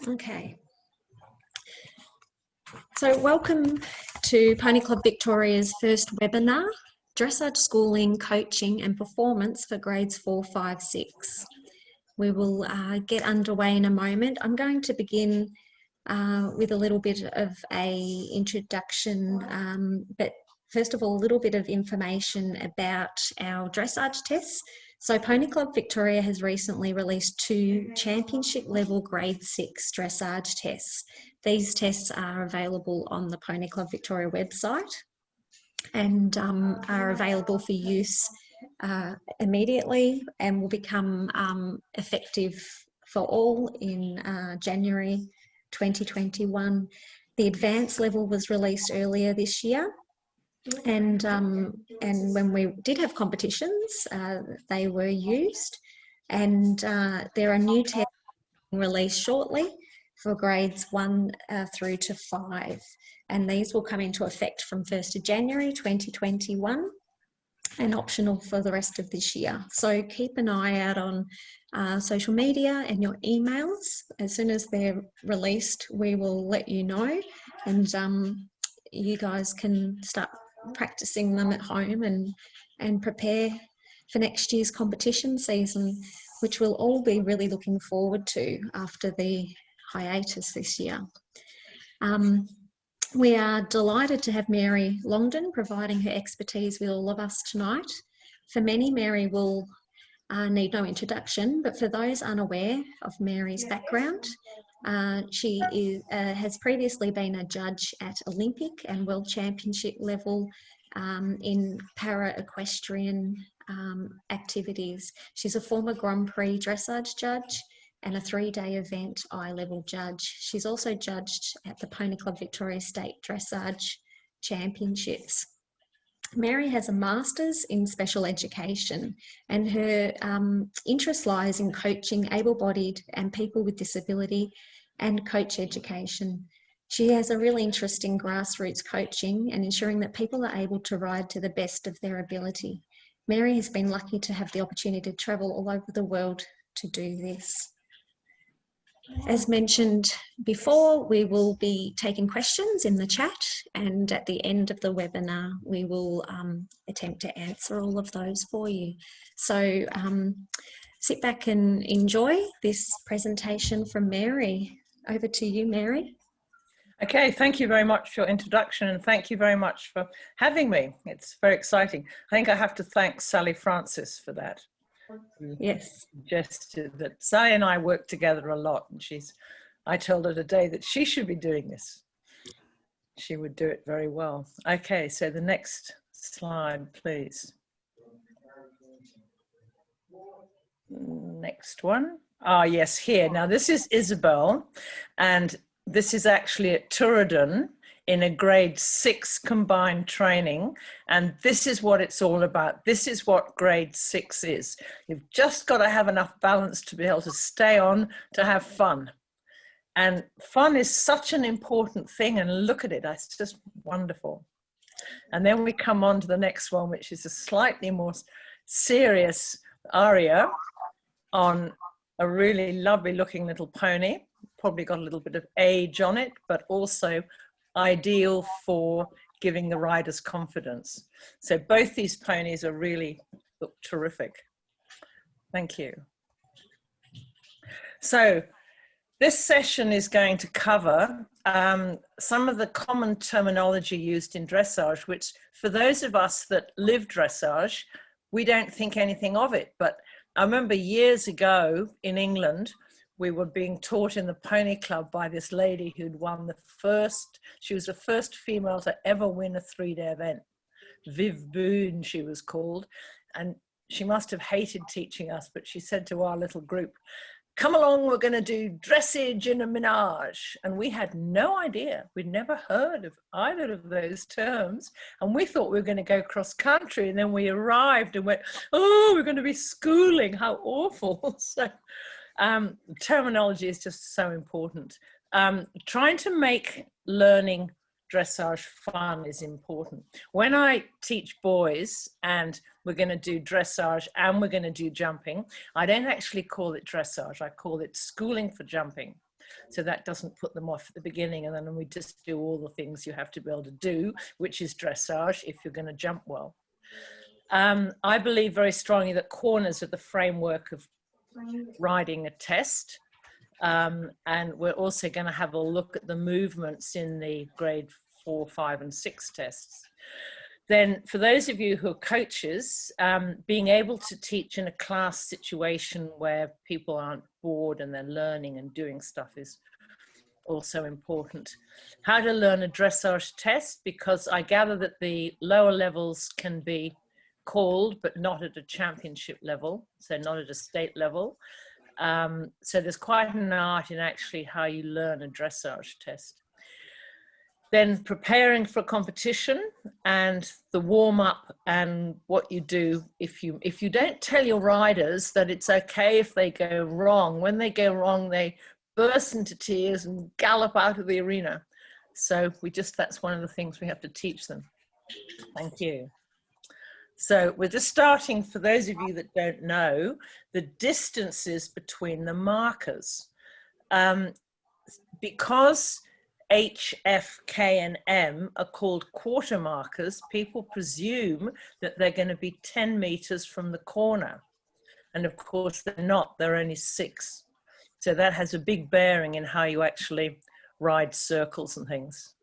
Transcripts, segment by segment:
Okay. So welcome to Pony Club Victoria's first webinar, Dressage Schooling, Coaching and Performance for Grades 4, 5, 6. We will get underway in a moment. I'm going to begin with a little bit of an introduction, but first of all, a little bit of information about our dressage tests. So Pony Club Victoria has recently released 2 championship level grade 6 dressage tests. These tests are available on the Pony Club Victoria website and are available for use immediately and will become effective for all in January 2021. The advanced level was released earlier this year, and when we did have competitions, they were used, and there are new tests released shortly for grades 1 through to 5, and these will come into effect from 1st of January 2021 and optional for the rest of this year. So keep an eye out on social media and your emails. As soon as they're released, we will let you know, and you guys can start practicing them at home and prepare for next year's competition season, which we'll all be really looking forward to after the hiatus this year. We are delighted to have Mary Longden providing her expertise with all of us tonight. For many, Mary will need no introduction, but for those unaware of Mary's background, she has previously been a judge at Olympic and World Championship level in para-equestrian activities. She's a former Grand Prix dressage judge and a 3-day event I-level judge. She's also judged at the Pony Club Victoria State Dressage Championships. Mary has a master's in special education, and her interest lies in coaching able-bodied and people with disability and coach education. She has a real interest in grassroots coaching and ensuring that people are able to ride to the best of their ability. Mary has been lucky to have the opportunity to travel all over the world to do this. As mentioned before, we will be taking questions in the chat, and at the end of the webinar, we will attempt to answer all of those for you. So sit back and enjoy this presentation from Mary. Over to you, Mary. Okay, thank you very much for your introduction, and thank you very much for having me. It's very exciting. I think I have to thank Sally Francis for that. Yes. Suggested that Sally and I work together a lot, and I told her today that she should be doing this. She would do it very well. Okay, so the next slide, please. Next one. Ah, yes, here. Now this is Isabel, and this is actually at Turadon in a grade 6 combined training, and this is what it's all about. This is what grade 6 is. You've just got to have enough balance to be able to stay on, to have fun. And fun is such an important thing, and look at it, it's just wonderful. And then we come on to the next one, which is a slightly more serious aria on a really lovely looking little pony, probably got a little bit of age on it, but also ideal for giving the riders confidence. So both these ponies are really look terrific. Thank you. So this session is going to cover some of the common terminology used in dressage, which for those of us that live dressage, we don't think anything of it. But I remember years ago in England, we were being taught in the Pony Club by this lady who'd won she was the first female to ever win a 3-day event. Viv Boone, she was called. And she must have hated teaching us, but she said to our little group, come along, we're going to do dressage in a menage. And we had no idea. We'd never heard of either of those terms. And we thought we were going to go cross country. And then we arrived and went, oh, we're going to be schooling. How awful. So terminology is just so important. Trying to make learning dressage fun is important. When I teach boys and we're going to do dressage and we're going to do jumping, I don't actually call it dressage. I call it schooling for jumping. So that doesn't put them off at the beginning, and then we just do all the things you have to be able to do, which is dressage if you're going to jump well. I believe very strongly that corners are the framework of riding a test. And we're also going to have a look at the movements in the grade 4, 5, and 6 tests. Then for those of you who are coaches, being able to teach in a class situation where people aren't bored and they're learning and doing stuff is also important. How to learn a dressage test, because I gather that the lower levels can be called, but not at a championship level, so not at a state level. So there's quite an art in actually how you learn a dressage test. Then preparing for competition and the warm-up and what you do. If you don't tell your riders that it's okay if they go wrong, when they go wrong, they burst into tears and gallop out of the arena. So that's one of the things we have to teach them. Thank you. So we're just starting, for those of you that don't know, the distances between the markers. Because H, F, K, and M are called quarter markers, people presume that they're going to be 10 meters from the corner. And of course they're not, they're only 6. So that has a big bearing in how you actually ride circles and things.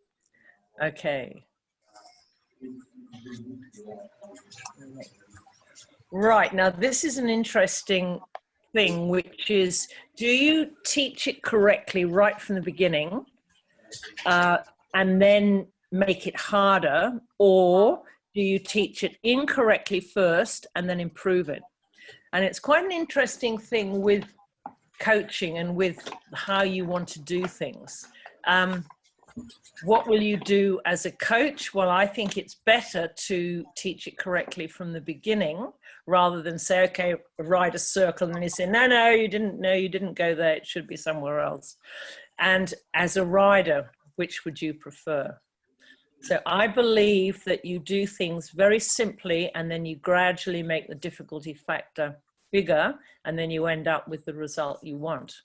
Okay. Right, now this is an interesting thing, which is, do you teach it correctly right from the beginning and then make it harder, or do you teach it incorrectly first and then improve it? And it's quite an interesting thing with coaching and with how you want to do things. What will you do as a coach? Well, I think it's better to teach it correctly from the beginning rather than say, okay, ride a circle, and then you say, no, you didn't go there, it should be somewhere else. And as a rider, which would you prefer? So I believe that you do things very simply and then you gradually make the difficulty factor bigger, and then you end up with the result you want.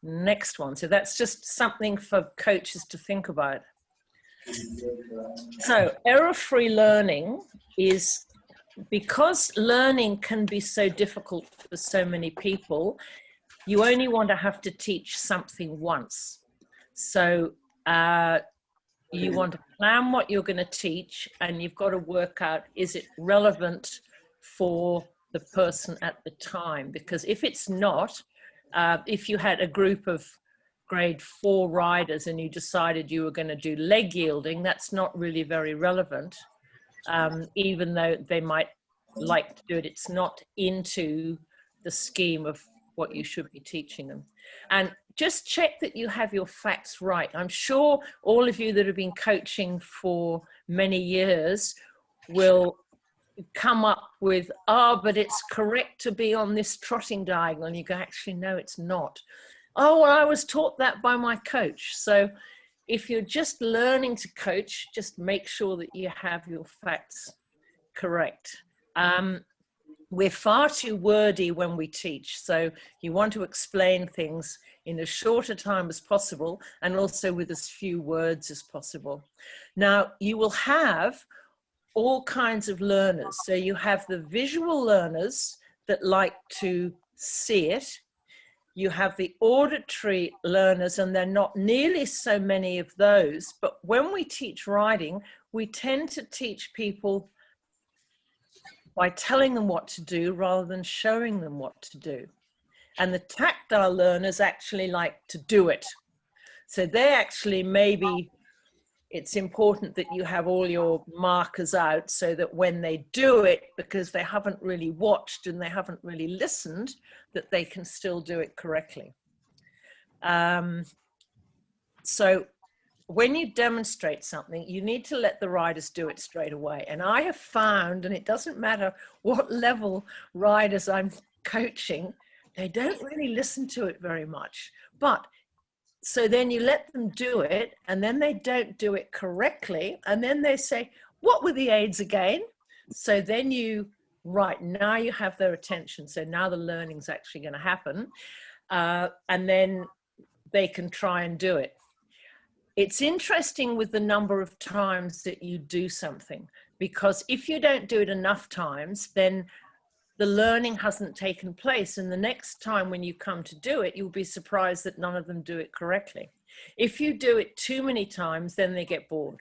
Next one. So that's just something for coaches to think about. So error-free learning is, because learning can be so difficult for so many people, you only want to have to teach something once. So you want to plan what you're going to teach, and you've got to work out, is it relevant for the person at the time? Because if it's not, if you had a group of grade 4 riders and you decided you were going to do leg yielding, that's not really very relevant, even though they might like to do it. It's not into the scheme of what you should be teaching them. And just check that you have your facts right. I'm sure all of you that have been coaching for many years will come up with, but it's correct to be on this trotting diagonal, and you go, actually no, it's not. Oh, well, I was taught that by my coach. So if you're just learning to coach, just make sure that you have your facts correct. We're far too wordy when we teach, so you want to explain things in as short a time as possible and also with as few words as possible. Now, you will have all kinds of learners. So you have the visual learners that like to see it. You have the auditory learners, and there are not nearly so many of those. But when we teach riding, we tend to teach people by telling them what to do rather than showing them what to do. And the tactile learners actually like to do it. So they actually, maybe it's important that you have all your markers out so that when they do it, because they haven't really watched and they haven't really listened, that they can still do it correctly. So when you demonstrate something, you need to let the riders do it straight away. And I have found, and it doesn't matter what level riders I'm coaching, they don't really listen to it very much. But so then you let them do it, and then they don't do it correctly, and then they say, what were the aids again? So then right, now you have their attention, so now the learning's actually going to happen, and then they can try and do it. It's interesting with the number of times that you do something, because if you don't do it enough times, then the learning hasn't taken place. And the next time when you come to do it, you'll be surprised that none of them do it correctly. If you do it too many times, then they get bored.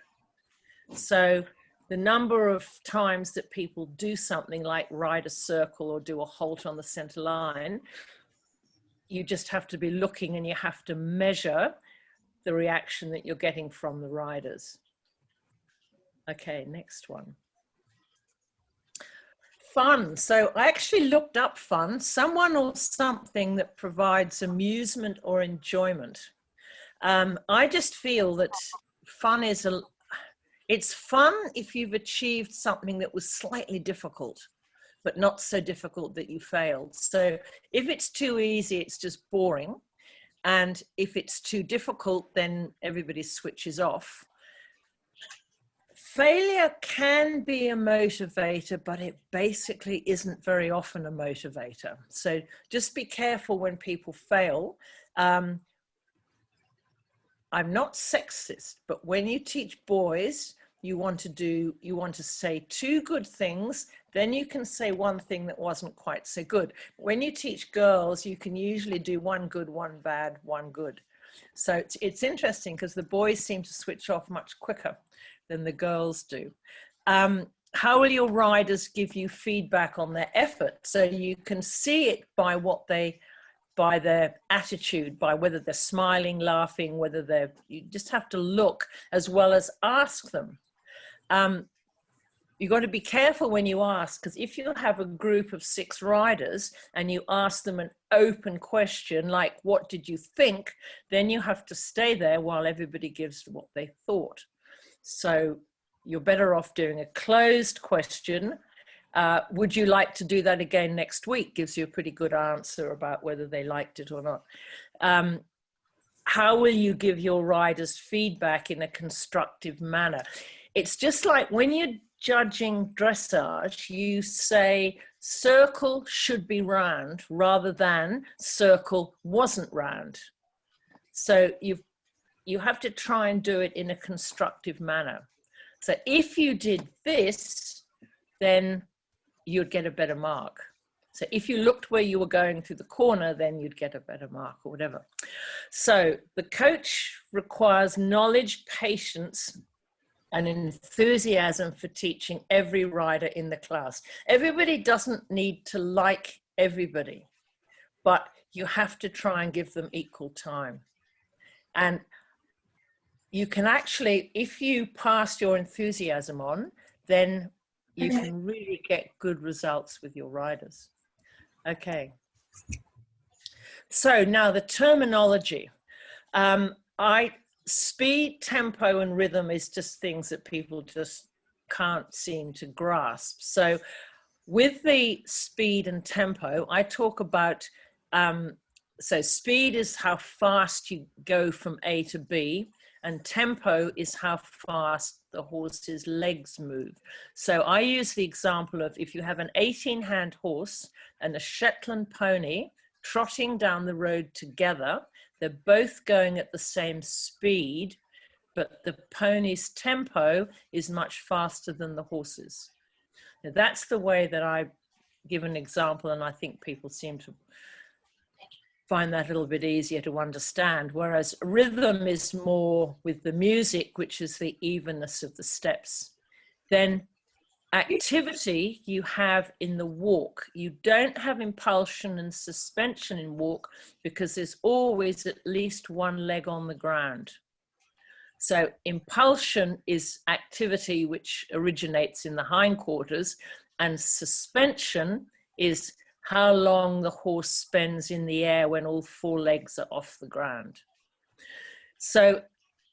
So the number of times that people do something like ride a circle or do a halt on the center line, you just have to be looking, and you have to measure the reaction that you're getting from the riders. Okay, next one. Fun. So I actually looked up fun, someone or something that provides amusement or enjoyment. I just feel that fun is it's fun if you've achieved something that was slightly difficult, but not so difficult that you failed. So if it's too easy, it's just boring. And if it's too difficult, then everybody switches off. Failure can be a motivator, but it basically isn't very often a motivator. So just be careful when people fail. I'm not sexist, but when you teach boys, you want to say two good things, then you can say one thing that wasn't quite so good. When you teach girls, you can usually do one good, one bad, one good. So it's interesting because the boys seem to switch off much quicker than the girls do. How will your riders give you feedback on their effort? So you can see it by by their attitude, by whether they're smiling, laughing, you just have to look as well as ask them. You've got to be careful when you ask, because if you have a group of 6 riders and you ask them an open question like, what did you think? Then you have to stay there while everybody gives what they thought. So you're better off doing a closed question. Would you like to do that again next week? Gives you a pretty good answer about whether they liked it or not. How will you give your riders feedback in a constructive manner? It's just like when you're judging dressage, you say circle should be round rather than circle wasn't round. So you have to try and do it in a constructive manner. So if you did this, then you'd get a better mark. So if you looked where you were going through the corner, then you'd get a better mark or whatever. So the coach requires knowledge, patience, and enthusiasm for teaching every rider in the class. Everybody doesn't need to like everybody, but you have to try and give them equal time. And you can actually, if you pass your enthusiasm on, then you can really get good results with your riders. Okay. So now the terminology. Speed, tempo, and rhythm is just things that people just can't seem to grasp. So with the speed and tempo, I talk about, so speed is how fast you go from A to B, and tempo is how fast the horse's legs move. So I use the example of if you have an 18-hand horse and a Shetland pony trotting down the road together, they're both going at the same speed, but the pony's tempo is much faster than the horse's. Now, that's the way that I give an example, and I think people seem to find that a little bit easier to understand, whereas rhythm is more with the music, which is the evenness of the steps. Then activity you have in the walk. You don't have impulsion and suspension in walk because there's always at least one leg on the ground. So impulsion is activity which originates in the hindquarters, and suspension is how long the horse spends in the air when all 4 legs are off the ground. So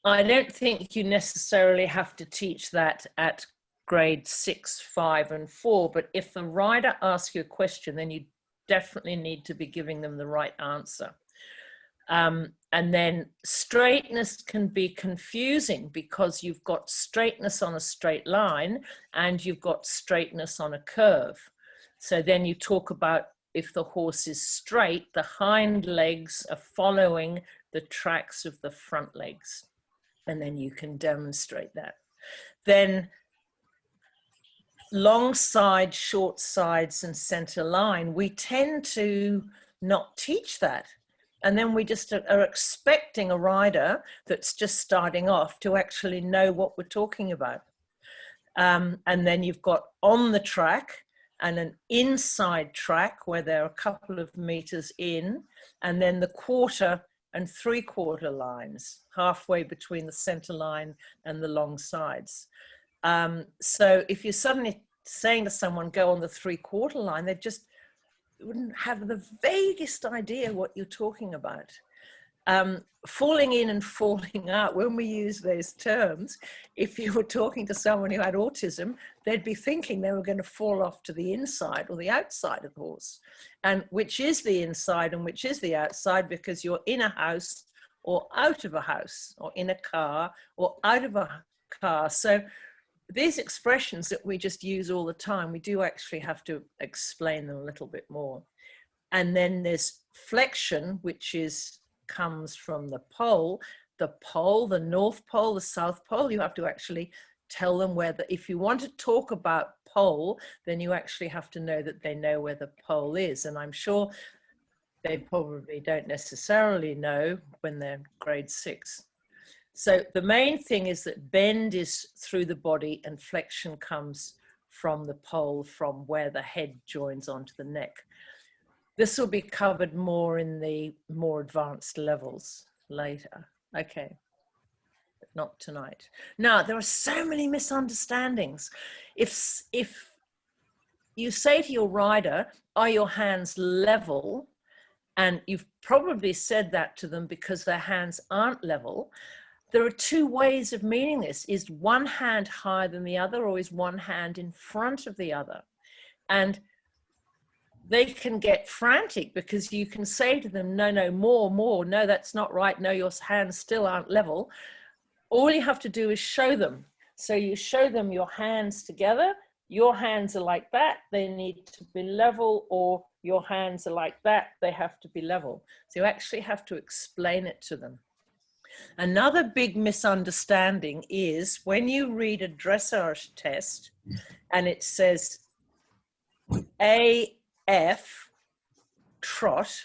I don't think you necessarily have to teach that at grade 6, 5, and 4, but if the rider asks you a question, then you definitely need to be giving them the right answer. And then straightness can be confusing because you've got straightness on a straight line and you've got straightness on a curve. So then you talk about if the horse is straight, the hind legs are following the tracks of the front legs. And then you can demonstrate that. Then long sides, short sides, and center line, we tend to not teach that. And then we just are expecting a rider that's just starting off to actually know what we're talking about. And then you've got on the track and an inside track where they're a couple of meters in, and then the quarter and three-quarter lines, halfway between the center line and the long sides. So if you're suddenly saying to someone, go on the three-quarter line, they just wouldn't have the vaguest idea what you're talking about. Falling in and falling out, when we use those terms, if you were talking to someone who had autism, they'd be thinking they were going to fall off to the inside or the outside of the horse. And which is the inside and which is the outside, because you're in a house or out of a house, or in a car or out of a car. So these expressions that we just use all the time, we do actually have to explain them a little bit more. And then there's flexion, which comes from the pole, the North Pole, the South Pole. You have to actually tell them where if you want to talk about pole, then you actually have to know that they know where the pole is. And I'm sure they probably don't necessarily know when they're grade 6. So the main thing is that bend is through the body and flexion comes from the pole, from where the head joins onto the neck. This will be covered more in the more advanced levels later. Okay, but not tonight. Now, there are so many misunderstandings. If you say to your rider, are your hands level? And you've probably said that to them because their hands aren't level. There are two ways of meaning this. Is one hand higher than the other, or is one hand in front of the other? And they can get frantic because you can say to them, no, more, no, that's not right. No, your hands still aren't level. All you have to do is show them. So you show them your hands together. Your hands are like that. They need to be level, or your hands are like that. They have to be level. So you actually have to explain it to them. Another big misunderstanding is when you read a dressage test and it says AF trot,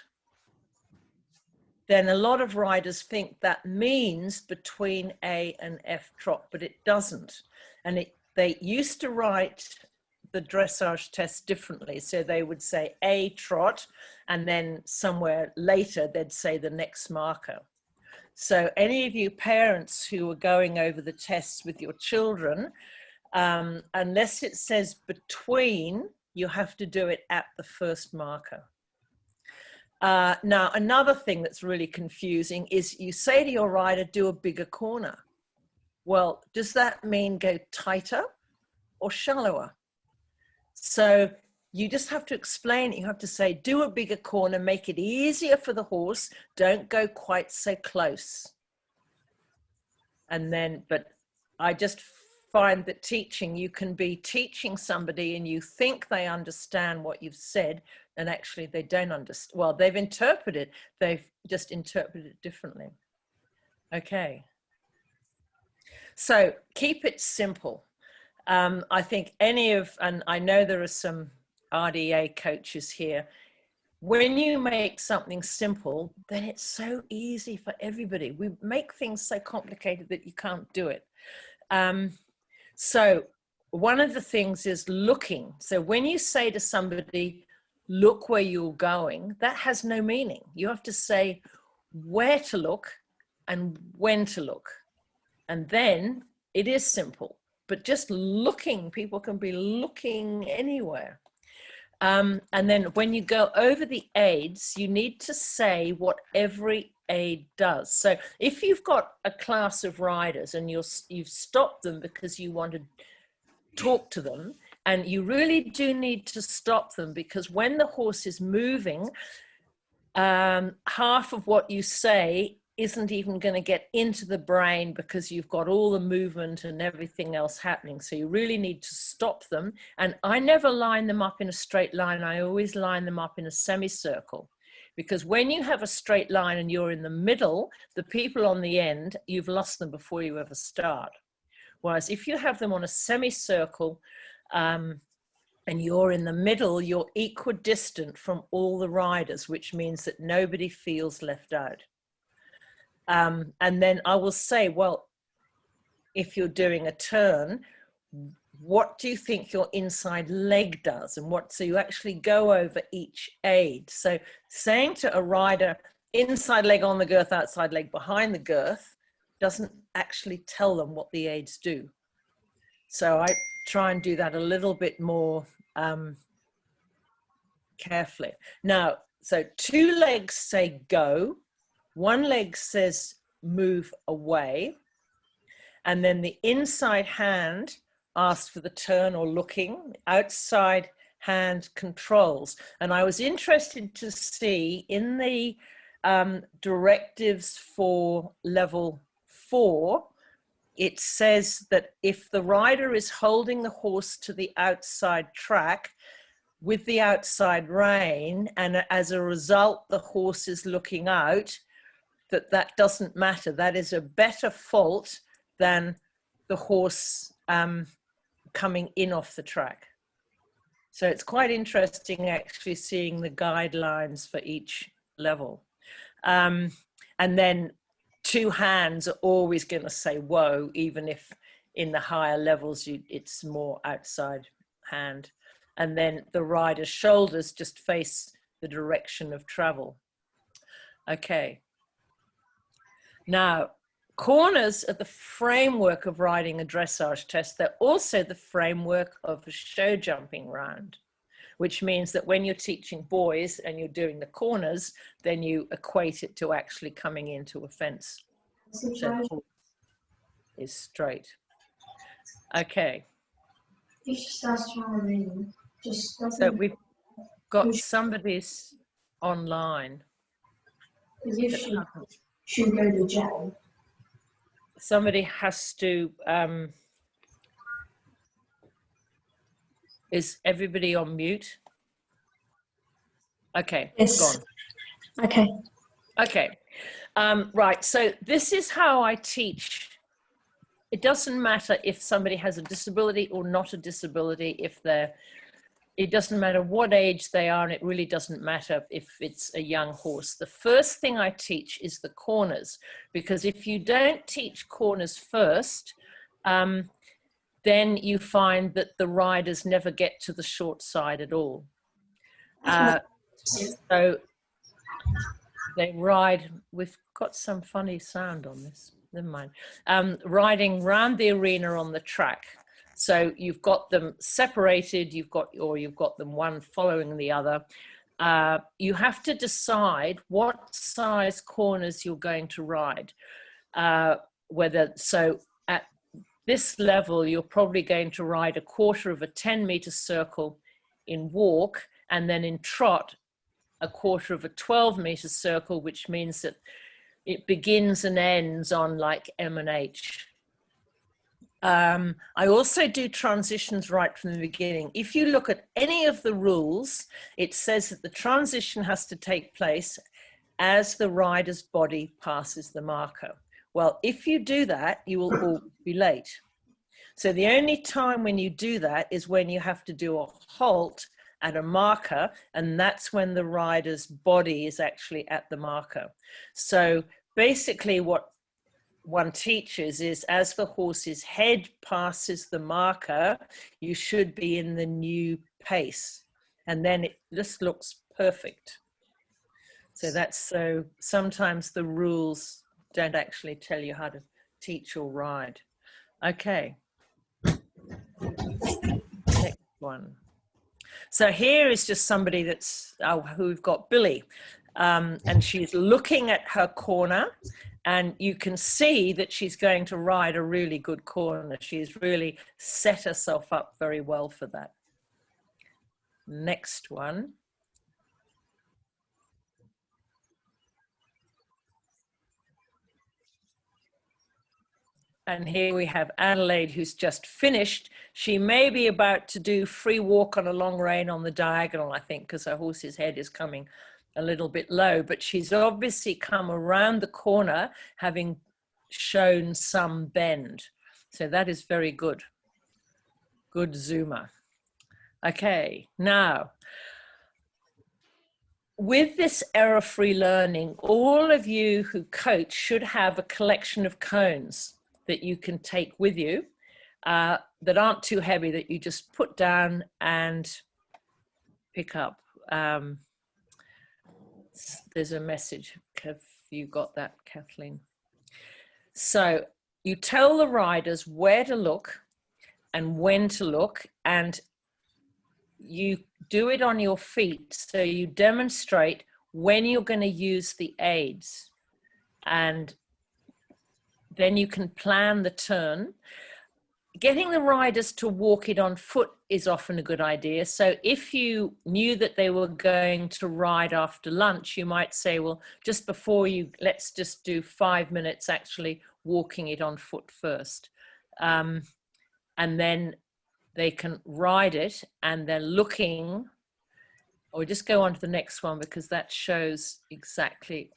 then a lot of riders think that means between A and F trot, but it doesn't. And they used to write the dressage test differently. So they would say A trot, and then somewhere later they'd say the next marker. So any of you parents who are going over the tests with your children, unless it says between, you have to do it at the first marker. Now, another thing that's really confusing is you say to your rider, do a bigger corner. Well, does that mean go tighter or shallower? So you just have to explain it. You have to say, do a bigger corner, make it easier for the horse. Don't go quite so close. And then, but I just find that teaching, you can be teaching somebody and you think they understand what you've said, and actually they don't understand. Well, they've interpreted, they've just interpreted it differently. Okay. So keep it simple. I think and I know there are some RDA coaches here, when you make something simple, then it's so easy for everybody. We make things so complicated that you can't do it. So one of the things is looking. So when you say to somebody, look where you're going, that has no meaning. You have to say where to look and when to look. And then it is simple. But just looking, people can be looking anywhere. And then when you go over the aids, you need to say what every aid does. So if you've got a class of riders and you've stopped them because you want to talk to them, and you really do need to stop them, because when the horse is moving, half of what you say isn't even going to get into the brain because you've got all the movement and everything else happening. So you really need to stop them. And I never line them up in a straight line. I always line them up in a semicircle, because when you have a straight line and you're in the middle, the people on the end, you've lost them before you ever start. Whereas if you have them on a semicircle, and you're in the middle, you're equidistant from all the riders, which means that nobody feels left out. And then I will say, well, if you're doing a turn, what do you think your inside leg does? And so you actually go over each aid. So saying to a rider, inside leg on the girth, outside leg behind the girth, doesn't actually tell them what the aids do. So I try and do that a little bit more carefully. Now, so 2 legs say go, 1 leg says move away, and then the inside hand asks for the turn or looking, outside hand controls. And I was interested to see in the directives for level 4, it says that if the rider is holding the horse to the outside track with the outside rein, and as a result the horse is looking out, that doesn't matter. That is a better fault than the horse coming in off the track. So it's quite interesting actually seeing the guidelines for each level. And then 2 hands are always going to say whoa, even if in the higher levels it's more outside hand. And then the rider's shoulders just face the direction of travel. Okay. Now, corners are the framework of riding a dressage test. They're also the framework of a show jumping round, which means that when you're teaching boys and you're doing the corners, then you equate it to actually coming into a fence. So is straight. Okay. So we've got somebody's online. Should go to jail. Somebody has to, is everybody on mute? Okay, Yes. gone. Okay. Okay, right, so this is how I teach. It doesn't matter if somebody has a disability or not a disability, it doesn't matter what age they are, and it really doesn't matter if it's a young horse. The first thing I teach is the corners, because if you don't teach corners first, then you find that the riders never get to the short side at all. So they ride, we've got some funny sound on this, never mind, riding round the arena on the track. So you've got them separated, you've got them one following the other. You have to decide what size corners you're going to ride. So at this level, you're probably going to ride 1/4 of a 10-meter circle in walk, and then in trot, 1/4 of a 12-meter circle, which means that it begins and ends on like M and H. I also do transitions right from the beginning. If you look at any of the rules, it says that the transition has to take place as the rider's body passes the marker. Well, if you do that, you will always be late. So the only time when you do that is when you have to do a halt at a marker, and that's when the rider's body is actually at the marker. So basically what one teaches is as the horse's head passes the marker, you should be in the new pace, and then it just looks perfect. So that's, so sometimes the rules don't actually tell you how to teach or ride. Okay. Next one. So here is just somebody that's, who we've got Billy, and she's looking at her corner, and you can see that she's going to ride a really good corner. She's really set herself up very well for that. Next one. And here we have Adelaide, who's just finished. She may be about to do free walk on a long rein on the diagonal, I think, because her horse's head is coming a little bit low, but she's obviously come around the corner, having shown some bend. So that is very good. Good zoomer. Okay, now, with this error-free learning, all of you who coach should have a collection of cones that you can take with you that aren't too heavy, that you just put down and pick up. There's a message. Have you got that, Kathleen? So you tell the riders where to look and when to look, and you do it on your feet. So you demonstrate when you're going to use the aids, and then you can plan the turn. Getting the riders to walk it on foot is often a good idea. So if you knew that they were going to ride after lunch, you might say, well, just before you, let's just do 5 minutes actually walking it on foot first. And then they can ride it, and they're looking, or just go on to the next one because that shows exactly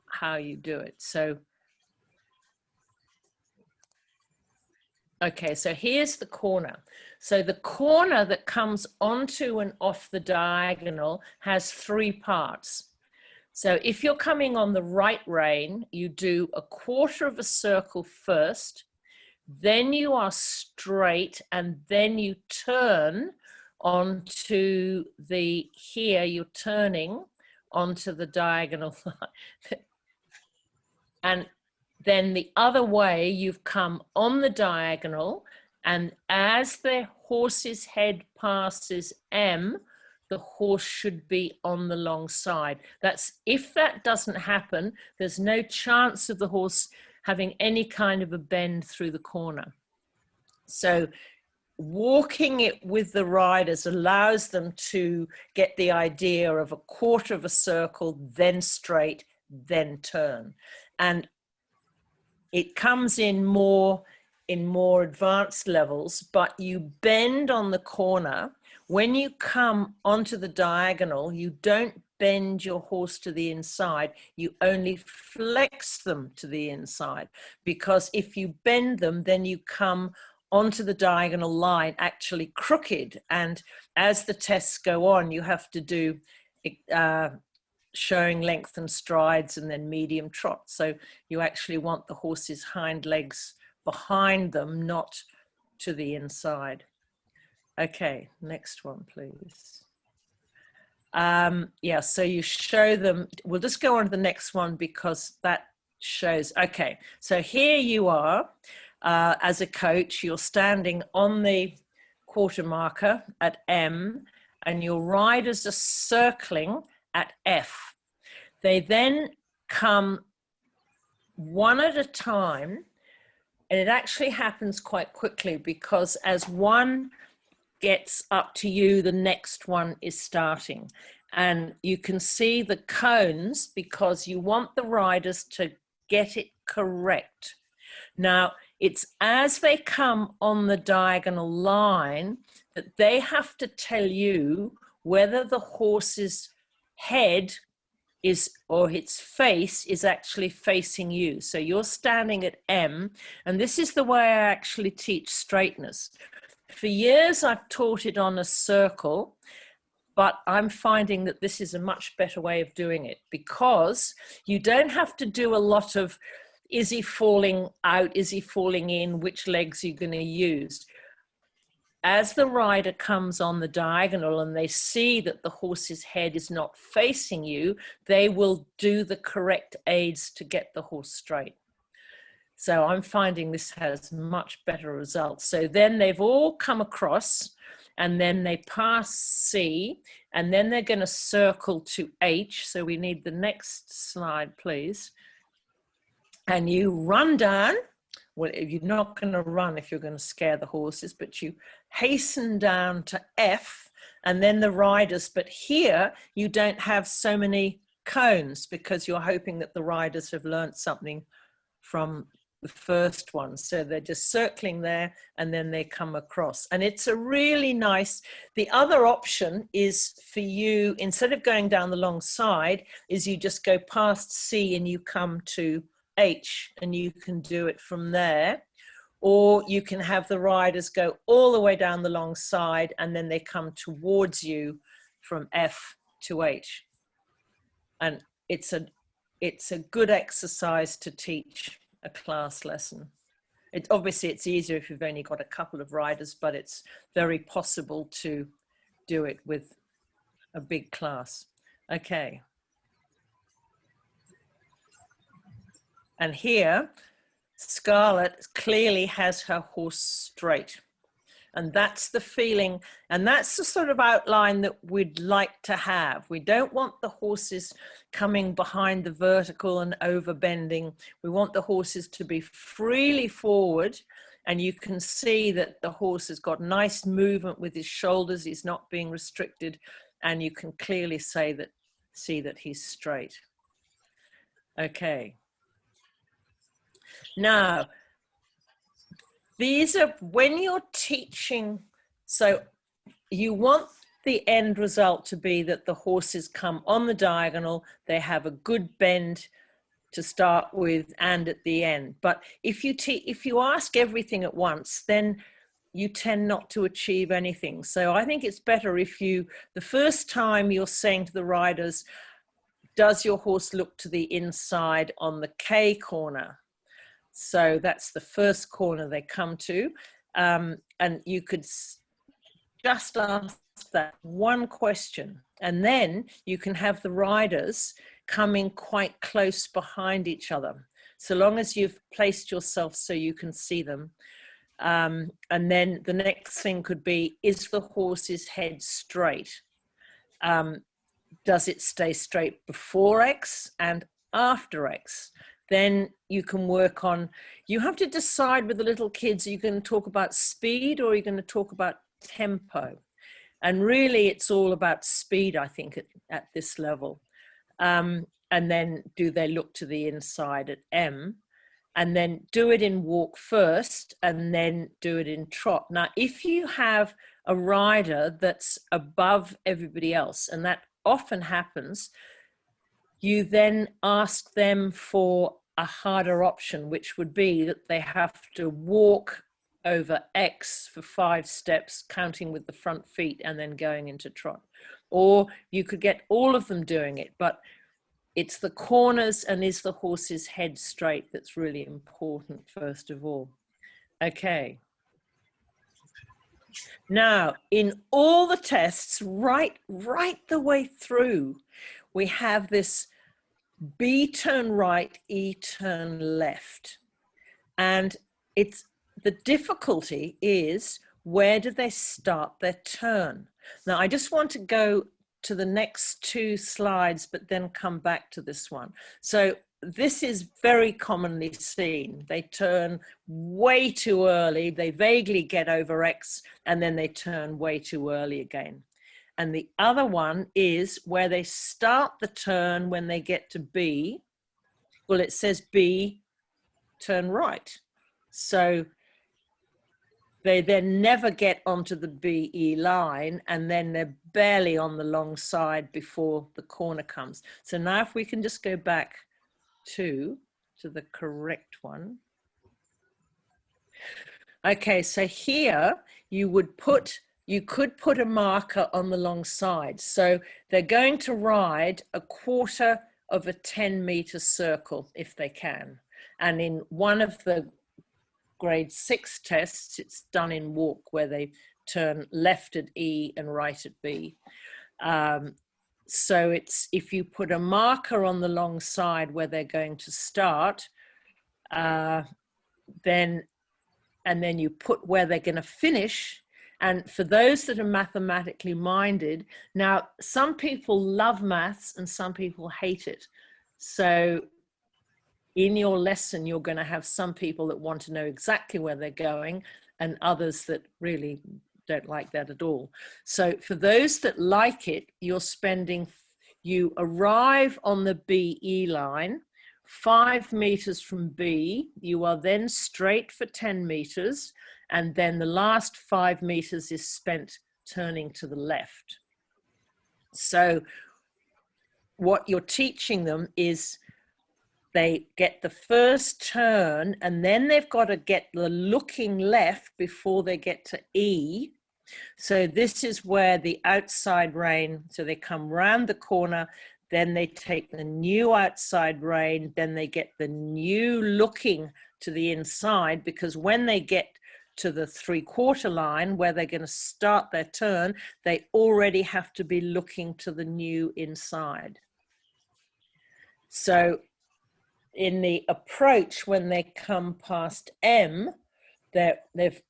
how you do it. So, okay, so here's the corner. So the corner that comes onto and off the diagonal has 3 parts. So if you're coming on the right rein, you do a quarter of a circle first, then you are straight, and then you turn onto the, here you're turning onto the diagonal line. And then the other way, you've come on the diagonal, and as the horse's head passes M, the horse should be on the long side. That's, if that doesn't happen, there's no chance of the horse having any kind of a bend through the corner. So walking it with the riders allows them to get the idea of a quarter of a circle, then straight, then turn. And it comes in more advanced levels, but you bend on the corner. When you come onto the diagonal, you don't bend your horse to the inside, you only flex them to the inside, because if you bend them, then you come onto the diagonal line actually crooked. And as the tests go on, you have to do showing length and strides and then medium trot. So you actually want the horse's hind legs behind them, not to the inside. Okay, next one, please. Yeah, so you show them, we'll just go on to the next one because that shows, okay, so here you are as a coach, you're standing on the quarter marker at M, and your riders are circling at F. They then come one at a time, and it actually happens quite quickly because as one gets up to you, the next one is starting. And you can see the cones because you want the riders to get it correct. Now, it's as they come on the diagonal line that they have to tell you whether the horse's head is, or its face is actually facing you. So you're standing at M, and this is the way I actually teach straightness. For years, I've taught it on a circle, but I'm finding that this is a much better way of doing it because you don't have to do a lot of, is he falling out, is he falling in, which legs you're going to use. As the rider comes on the diagonal and they see that the horse's head is not facing you, they will do the correct aids to get the horse straight. So I'm finding this has much better results. So then they've all come across, and then they pass C, and then they're going to circle to H. So we need the next slide, please. And you run down. Well, you're not going to run if you're going to scare the horses, but you hasten down to F, and then the riders. But here you don't have so many cones because you're hoping that the riders have learnt something from the first one. So they're just circling there and then they come across. And it's a really nice, the other option is for you, instead of going down the long side, is you just go past C and you come to H, and you can do it from there. Or you can have the riders go all the way down the long side and then they come towards you from F to H. And it's a good exercise to teach a class lesson. Obviously it's easier if you've only got a couple of riders, but it's very possible to do it with a big class. Okay. And here, Scarlett clearly has her horse straight. And that's the feeling, and that's the sort of outline that we'd like to have. We don't want the horses coming behind the vertical and over bending. We want the horses to be freely forward, and you can see that the horse has got nice movement with his shoulders. He's not being restricted, and you can clearly see that he's straight. Okay. Now, these are when you're teaching, so you want the end result to be that the horses come on the diagonal, they have a good bend to start with and at the end. But if you ask everything at once, then you tend not to achieve anything. So I think it's better if the first time you're saying to the riders, does your horse look to the inside on the K corner? So that's the first corner they come to. And you could just ask that one question. And then you can have the riders coming quite close behind each other, so long as you've placed yourself so you can see them. And then the next thing could be, is the horse's head straight? Does it stay straight before X and after X? Then you can work on, you have to decide with the little kids, are you going to talk about speed or are you going to talk about tempo? And really it's all about speed, I think, at this level. And then do they look to the inside at M? And then do it in walk first and then do it in trot. Now, if you have a rider that's above everybody else, and that often happens, you then ask them for a harder option, which would be that they have to walk over X for 5 steps, counting with the front feet and then going into trot. Or you could get all of them doing it, but it's the corners and is the horse's head straight that's really important, first of all. Okay. Now, in all the tests, right the way through, we have this B turn right, E turn left. And the difficulty is, where do they start their turn? Now, I just want to go to the next 2 slides, but then come back to this one. So this is very commonly seen. They turn way too early. They vaguely get over X, and then they turn way too early again. And the other one is where they start the turn when they get to B. Well, it says B, turn right. So they then never get onto the BE line, and then they're barely on the long side before the corner comes. So now if we can just go back to the correct one. Okay, so here you could put a marker on the long side. So they're going to ride a quarter of a 10-meter circle if they can. And in one of the grade 6 tests, it's done in walk, where they turn left at E and right at B. So it's, if you put a marker on the long side where they're going to start, and then you put where they're going to finish. And for those that are mathematically minded, now some people love maths and some people hate it. So in your lesson, you're going to have some people that want to know exactly where they're going and others that really don't like that at all. So for those that like it, you arrive on the BE line 5 meters from B, you are then straight for 10 meters, and then the last 5 meters is spent turning to the left. So what you're teaching them is they get the first turn, and then they've got to get the looking left before they get to E. So this is where the outside rein, so they come round the corner, then they take the new outside rein, then they get the new looking to the inside, because when they get to the 3/4 line where they're going to start their turn, they already have to be looking to the new inside. So in the approach, when they come past M, they've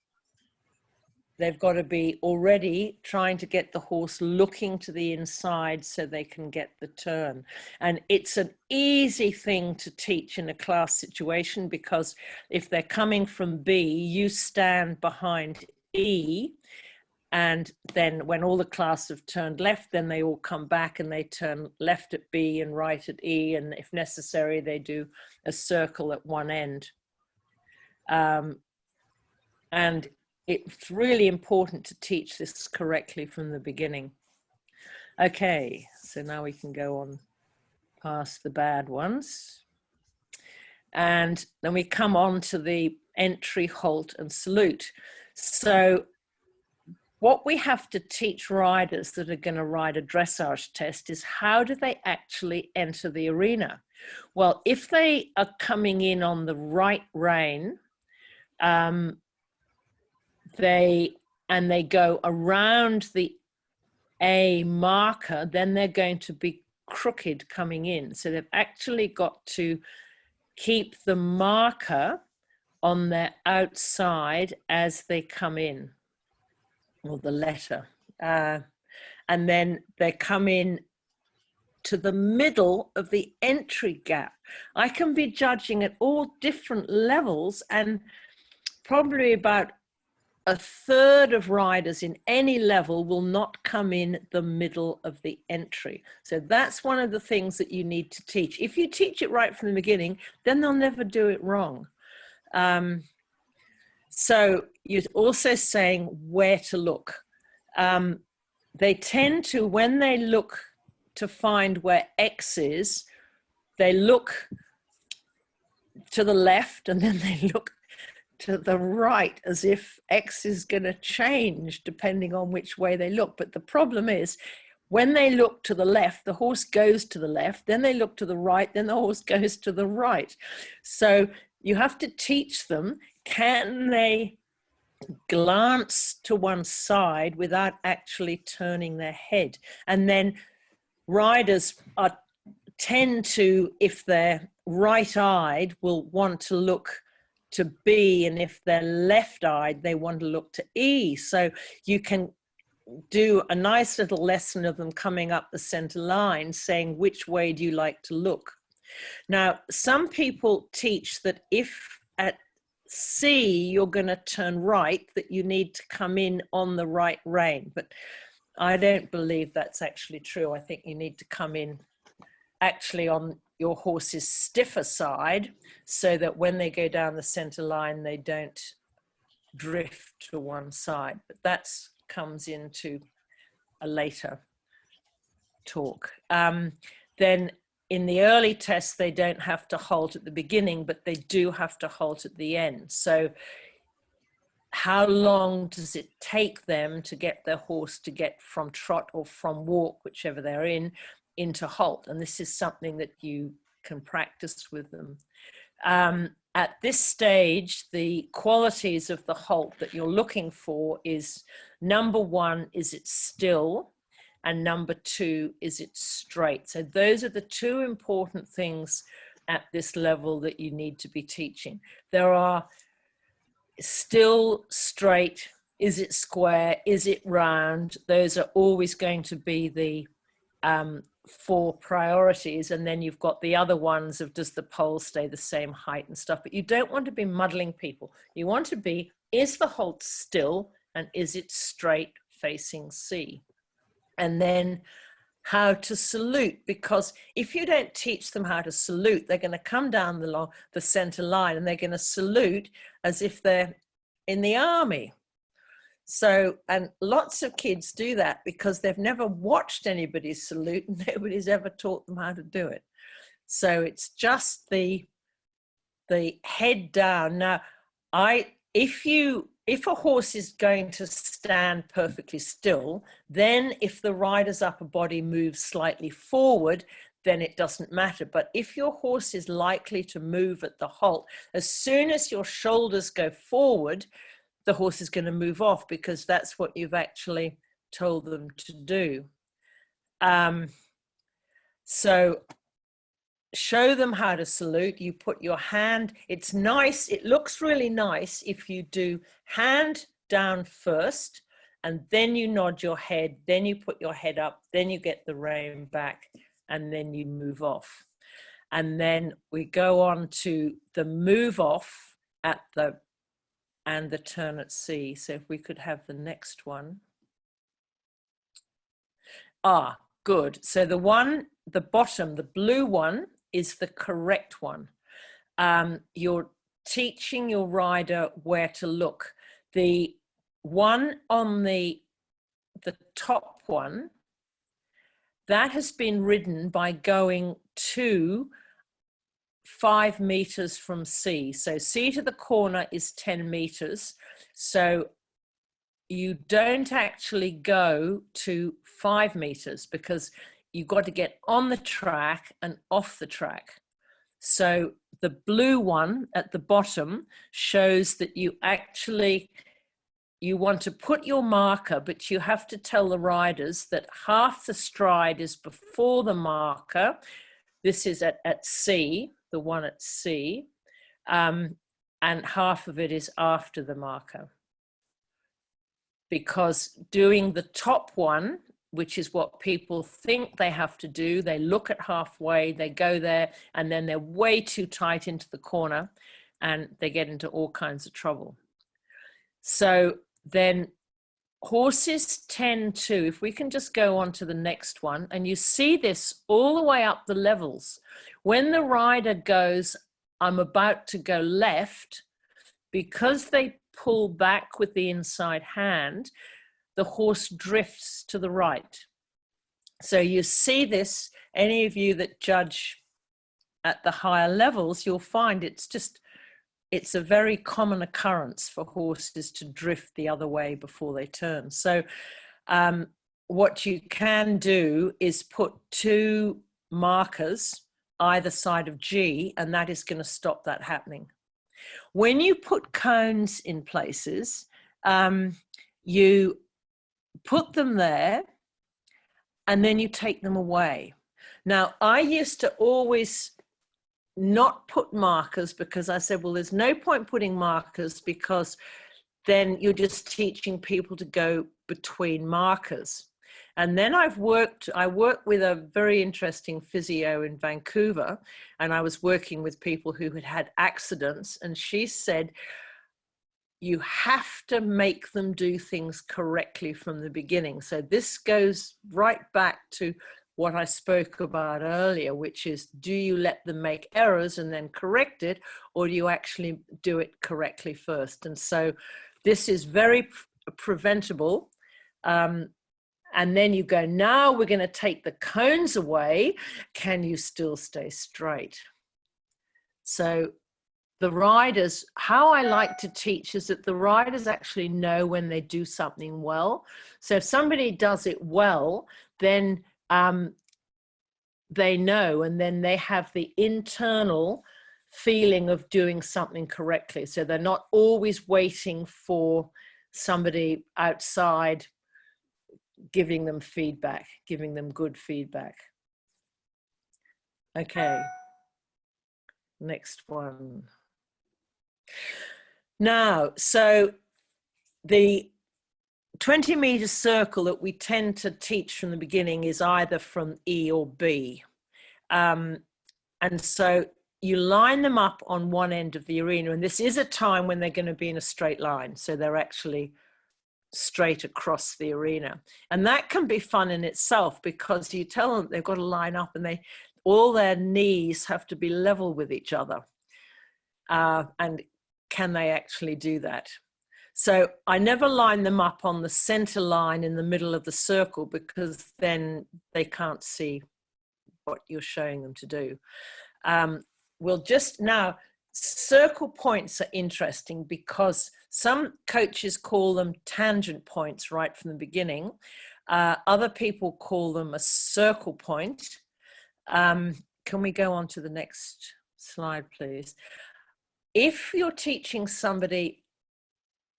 got to be already trying to get the horse looking to the inside so they can get the turn. And it's an easy thing to teach in a class situation, because if they're coming from B, you stand behind E, and then when all the class have turned left, then they all come back and they turn left at B and right at E, and if necessary, they do a circle at one end. And it's really important to teach this correctly from the beginning. Okay, so now we can go on past the bad ones. And then we come on to the entry, halt, and salute. So what we have to teach riders that are going to ride a dressage test is, how do they actually enter the arena? Well, if they are coming in on the right rein, they go around the A marker, then they're going to be crooked coming in. So they've actually got to keep the marker on their outside as they come in, or the letter. And then they come in to the middle of the entry gap. I can be judging at all different levels, and probably about 1/3 of riders in any level will not come in the middle of the entry. So that's one of the things that you need to teach. If you teach it right from the beginning, then they'll never do it wrong. So you're also saying where to look. They tend to, when they look to find where X is, they look to the left and then they look to the right, as if X is going to change depending on which way they look. But the problem is, when they look to the left, the horse goes to the left, then they look to the right, then the horse goes to the right. So you have to teach them, can they glance to one side without actually turning their head? And then riders tend to, if they're right-eyed, will want to look to B, and if they're left-eyed, they want to look to E. So you can do a nice little lesson of them coming up the center line saying, which way do you like to look? Now, some people teach that if at C you're going to turn right, that you need to come in on the right rein, but I don't believe that's actually true. I think you need to come in actually on your horse's stiffer side, so that when they go down the center line, they don't drift to one side. But that comes into a later talk. Then in the early tests, they don't have to halt at the beginning, but they do have to halt at the end. So how long does it take them to get their horse to get from trot or from walk, whichever they're in, into halt? And this is something that you can practice with them. At this stage, the qualities of the halt that you're looking for is, number one, is it still? And number two, is it straight? So those are the two important things at this level that you need to be teaching. There are still, straight, is it square, is it round? Those are always going to be the 4 priorities, and then you've got the other ones of, does the pole stay the same height and stuff. But you don't want to be muddling people. You want to be, is the halt still, and is it straight facing C? And then how to salute, because if you don't teach them how to salute, they're going to come down the center line and they're going to salute as if they're in the army. So, and lots of kids do that because they've never watched anybody salute and nobody's ever taught them how to do it. So it's just the head down. Now, if a horse is going to stand perfectly still, then if the rider's upper body moves slightly forward, then it doesn't matter. But if your horse is likely to move at the halt, as soon as your shoulders go forward, the horse is going to move off, because that's what you've actually told them to do. So show them how to salute. You put your hand, it's nice, it looks really nice if you do hand down first, and then you nod your head, then you put your head up, then you get the rein back, and then you move off. And then we go on to the move off and the turn at sea. So if we could have the next one. Good. So the bottom, the blue one, is the correct one. You're teaching your rider where to look. The one on the top one, that has been ridden by going to 5 meters from sea. So sea to the corner is 10 meters. So you don't actually go to 5 meters, because you've got to get on the track and off the track. So the blue one at the bottom shows that you want to put your marker, but you have to tell the riders that half the stride is before the marker. This is at sea, the one at sea, and half of it is after the marker. Because doing the top one, which is what people think they have to do, they look at halfway, they go there, and then they're way too tight into the corner and they get into all kinds of trouble. So then horses tend to, if we can just go on to the next one, and you see this all the way up the levels. When the rider goes, I'm about to go left, because they pull back with the inside hand, the horse drifts to the right. So you see this, any of you that judge at the higher levels, you'll find it's a very common occurrence for horses to drift the other way before they turn. So what you can do is put 2 markers either side of G, and that is going to stop that happening. When you put cones in places, you put them there and then you take them away. Now, I used to always not put markers, because I said, well, there's no point putting markers, because then you're just teaching people to go between markers. And then I worked with a very interesting physio in Vancouver, and I was working with people who had had accidents, and she said, you have to make them do things correctly from the beginning. So this goes right back to what I spoke about earlier, which is, do you let them make errors and then correct it, or do you actually do it correctly first? And so this is very preventable. And then you go, now we're going to take the cones away. Can you still stay straight? So the riders, how I like to teach is that the riders actually know when they do something well. So if somebody does it well, then they know, and then they have the internal feeling of doing something correctly. So they're not always waiting for somebody outside giving them feedback, giving them good feedback. Okay, next one. Now, so the 20-meter circle that we tend to teach from the beginning is either from E or B. And so you line them up on one end of the arena, and this is a time when they're going to be in a straight line. So they're actually straight across the arena. And that can be fun in itself, because you tell them they've got to line up and all their knees have to be level with each other. And can they actually do that? So I never line them up on the center line in the middle of the circle, because then they can't see what you're showing them to do. We'll just now, circle points are interesting because some coaches call them tangent points right from the beginning. Other people call them a circle point. Can we go on to the next slide, please? If you're teaching somebody,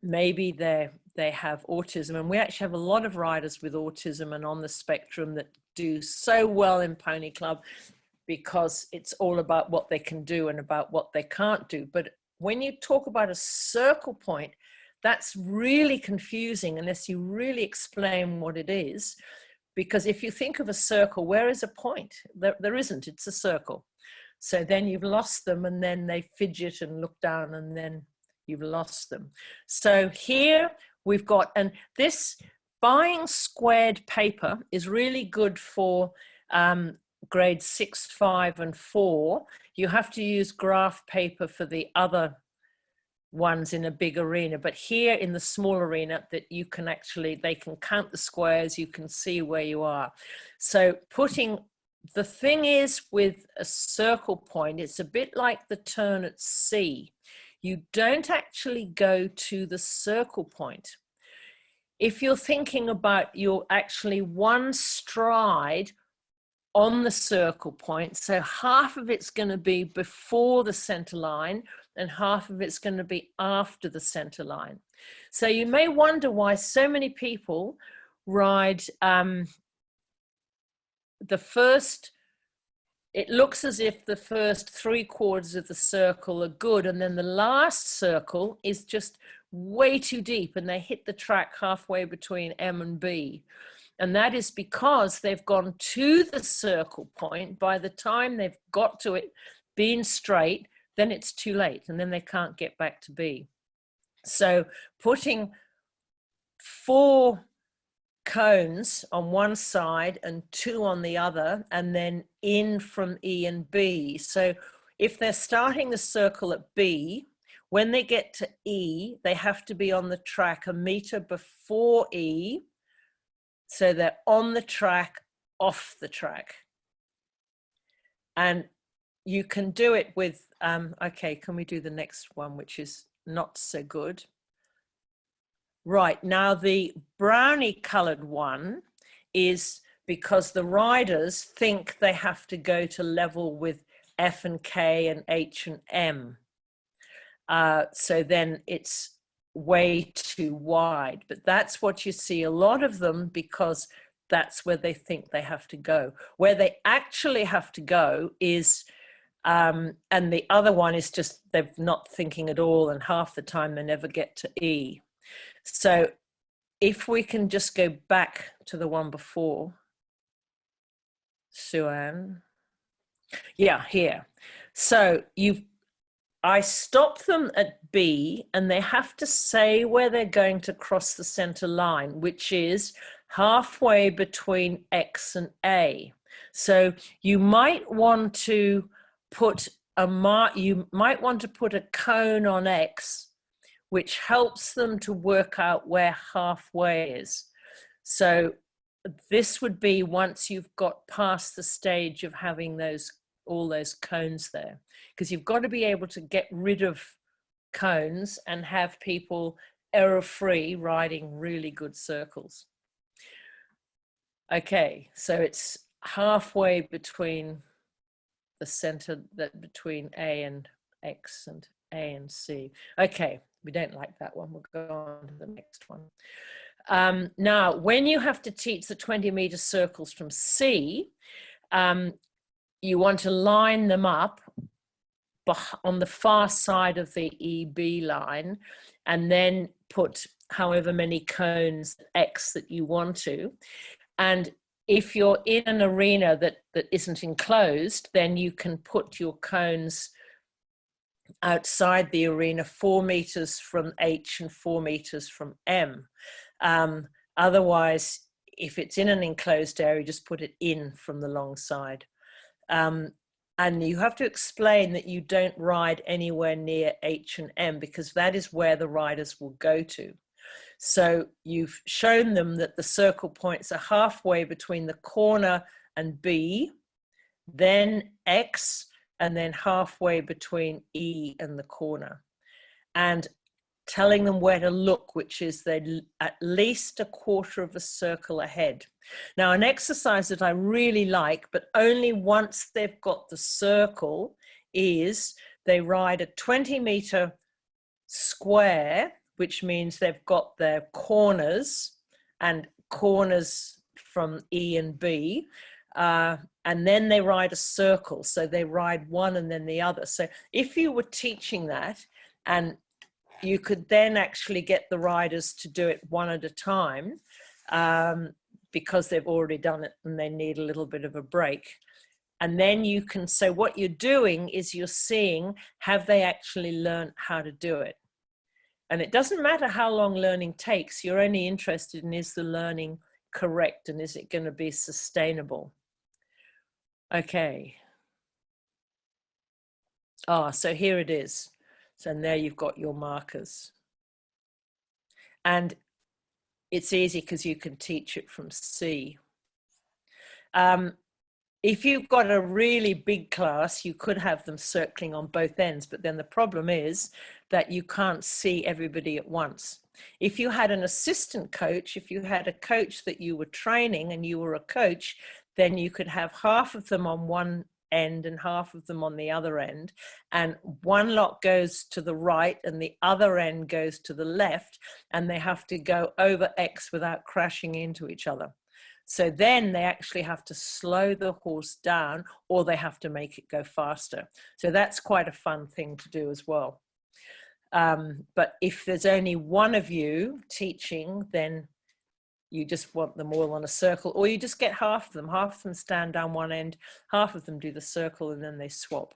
maybe they have autism, and we actually have a lot of riders with autism and on the spectrum that do so well in Pony Club, because it's all about what they can do and about what they can't do. But when you talk about a circle point, that's really confusing unless you really explain what it is. Because if you think of a circle, where is a point? There isn't, it's a circle. So then you've lost them, and then they fidget and look down, and then you've lost them. So here we've got, and this buying squared paper is really good for grades 6, 5, and 4. You have to use graph paper for the other ones in a big arena, but here in the small arena, that you can actually, they can count the squares, you can see where you are. So the thing is with a circle point, it's a bit like the turn at sea. You don't actually go to the circle point. If you're thinking about, you're actually one stride on the circle point, so half of it's going to be before the center line and half of it's going to be after the center line. So you may wonder why so many people ride it looks as if the first 3/4 of the circle are good, and then the last circle is just way too deep and they hit the track halfway between M and B. And that is because they've gone to the circle point. By the time they've got to it being straight, then it's too late, and then they can't get back to B. So putting 4 cones on one side and 2 on the other, and then in from E and B. So if they're starting the circle at B, when they get to E, they have to be on the track a meter before E. So they're on the track, off the track. And you can do it with, okay, can we do the next one, which is not so good? Right, now the brownie colored one is because the riders think they have to go to level with F and K and H and M. So then it's way too wide, but that's what you see a lot of them, because that's where they think they have to go. Where they actually have to go is, and the other one is just they're not thinking at all, and half the time they never get to E. So if we can just go back to the one before, Sue-Ann. Yeah, here. So I stop them at B, and they have to say where they're going to cross the center line, which is halfway between X and A. So you might want to put a cone on X, which helps them to work out where halfway is. So this would be once you've got past the stage of having all those cones there, because you've got to be able to get rid of cones and have people error-free riding really good circles. Okay, so it's halfway between the center, between A and X and A and C. Okay, we don't like that one. We'll go on to the next one. Now, when you have to teach the 20-meter circles from C, you want to line them up on the far side of the EB line, and then put however many cones X that you want to. And if you're in an arena that isn't enclosed, then you can put your cones outside the arena 4 meters from H and 4 meters from M. Otherwise, if it's in an enclosed area, just put it in from the long side. And you have to explain that you don't ride anywhere near H and M, because that is where the riders will go to. So you've shown them that the circle points are halfway between the corner and B, then X, and then halfway between E and the corner. And telling them where to look, which is they're at least a quarter of a circle ahead. Now, an exercise that I really like, but only once they've got the circle, is they ride a 20-meter square, which means they've got their corners and corners from E and B, and then they ride a circle. So they ride one and then the other. So if you were teaching that, and you could then actually get the riders to do it one at a time, because they've already done it and they need a little bit of a break. And then you can say what you're doing is you're seeing, have they actually learned how to do it? And it doesn't matter how long learning takes. You're only interested in, is the learning correct and is it going to be sustainable? Okay. So here it is. So there you've got your markers. And it's easy because you can teach it from C. If you've got a really big class, you could have them circling on both ends, but then the problem is that you can't see everybody at once. If you had an assistant coach, if you had a coach that you were training and you were a coach, then you could have half of them on one end and half of them on the other end, and one lot goes to the right and the other end goes to the left, and they have to go over X without crashing into each other. So then they actually have to slow the horse down, or they have to make it go faster. So that's quite a fun thing to do as well. But if there's only one of you teaching, then you just want them all on a circle, or you just get half of them stand down one end, half of them do the circle, and then they swap.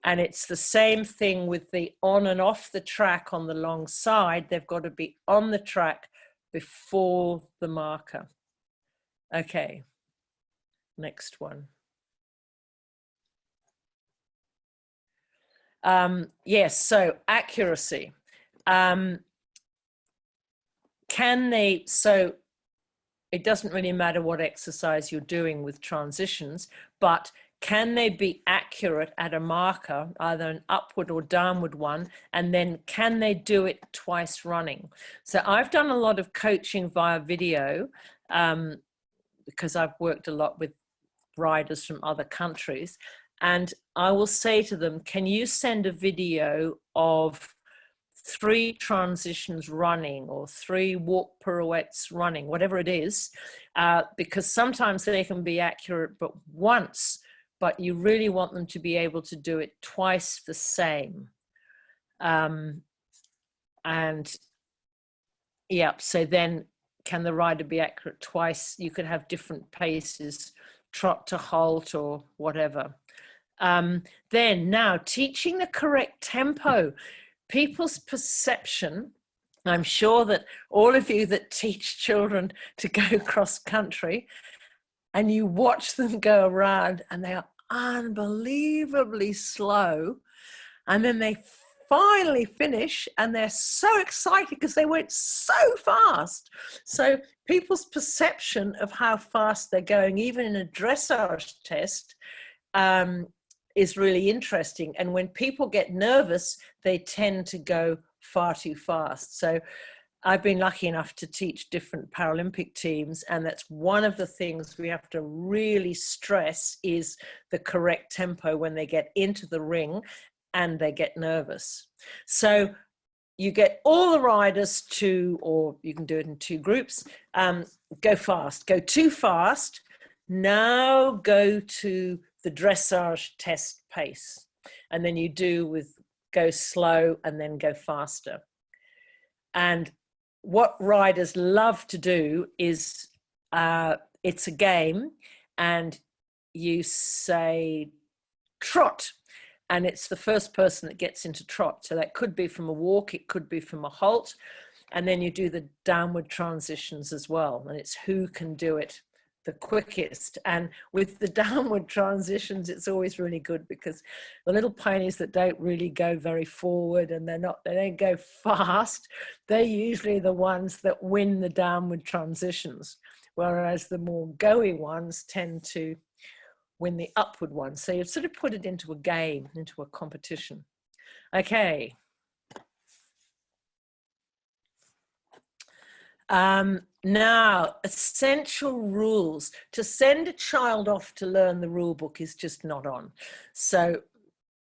And it's the same thing with the on and off the track on the long side. They've got to be on the track before the marker. Okay, next one. Yes, so accuracy. So it doesn't really matter what exercise you're doing with transitions, but can they be accurate at a marker, either an upward or downward one, and then can they do it twice running? So I've done a lot of coaching via video, because I've worked a lot with riders from other countries, and I will say to them, can you send a video of 3 transitions running or 3 walk pirouettes running, whatever it is, because sometimes they can be accurate but once, but you really want them to be able to do it twice the same. And yeah, so then can the rider be accurate twice? You could have different paces, trot to halt or whatever. Then now teaching the correct tempo. People's perception, I'm sure that all of you that teach children to go cross country and you watch them go around and they are unbelievably slow, and then they finally finish and they're so excited because they went so fast. So people's perception of how fast they're going, even in a dressage test, is really interesting. And when people get nervous, they tend to go far too fast. So I've been lucky enough to teach different Paralympic teams, and that's one of the things we have to really stress is the correct tempo when they get into the ring and they get nervous. So you get all the riders to, or you can do it in 2 groups, go fast, go too fast, now go to the dressage test pace. And then you do with go slow and then go faster. And what riders love to do is, it's a game and you say trot, and it's the first person that gets into trot. So that could be from a walk, it could be from a halt. And then you do the downward transitions as well. And it's who can do it the quickest. And with the downward transitions, it's always really good because the little ponies that don't really go very forward and they don't go fast, they're usually the ones that win the downward transitions, whereas the more go-y ones tend to win the upward ones. So you sort of put it into a game, into a competition. Okay. Now, essential rules. To send a child off to learn the rule book is just not on. So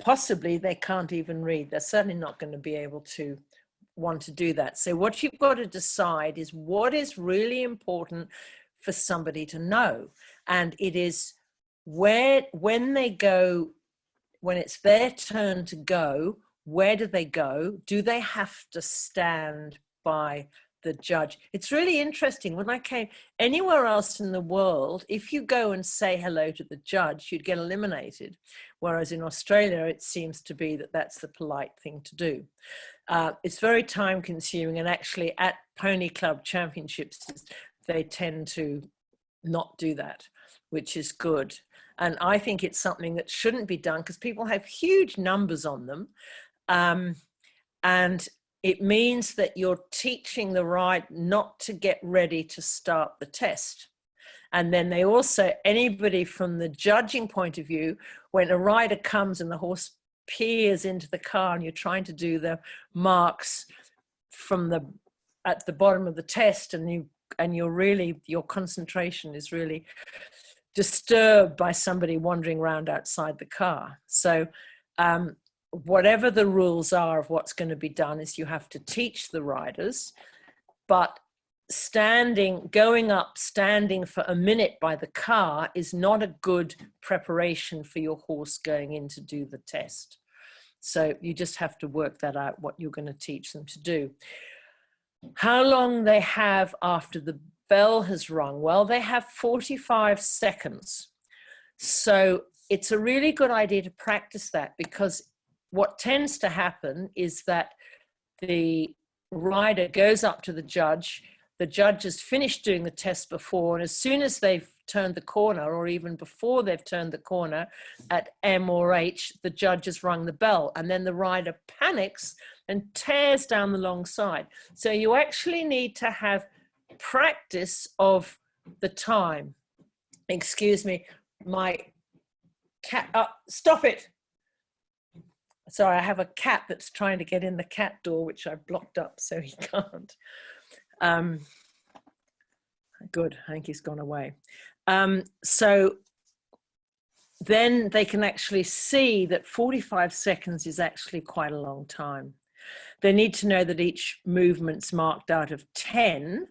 possibly they can't even read. They're certainly not going to be able to want to do that. So what you've got to decide is what is really important for somebody to know. And it is when they go, when it's their turn to go, where do they go? Do they have to stand by the judge? It's really interesting. When I came anywhere else in the world, if you go and say hello to the judge, you'd get eliminated. Whereas in Australia, it seems to be that that's the polite thing to do. It's very time consuming, and actually at pony club championships, they tend to not do that, which is good. And I think it's something that shouldn't be done because people have huge numbers on them. And it means that you're teaching the ride not to get ready to start the test. And then they also, anybody from the judging point of view, when a rider comes and the horse peers into the car and you're trying to do the marks from at the bottom of the test, and your concentration is really disturbed by somebody wandering around outside the car. So whatever the rules are of what's going to be done is you have to teach the riders, but going up, standing for a minute by the car is not a good preparation for your horse going in to do the test. So you just have to work that out, what you're going to teach them to do. How long they have after the bell has rung? Well, they have 45 seconds. So it's a really good idea to practice that, because what tends to happen is that the rider goes up to the judge has finished doing the test before, and as soon as they've turned the corner, or even before they've turned the corner at M or H, the judge has rung the bell, and then the rider panics and tears down the long side. So you actually need to have practice of the time. Excuse me, my cat, stop it. Sorry, I have a cat that's trying to get in the cat door, which I blocked up so he can't. Good, I think he's gone away. So then they can actually see that 45 seconds is actually quite a long time. They need to know that each movement's marked out of 10,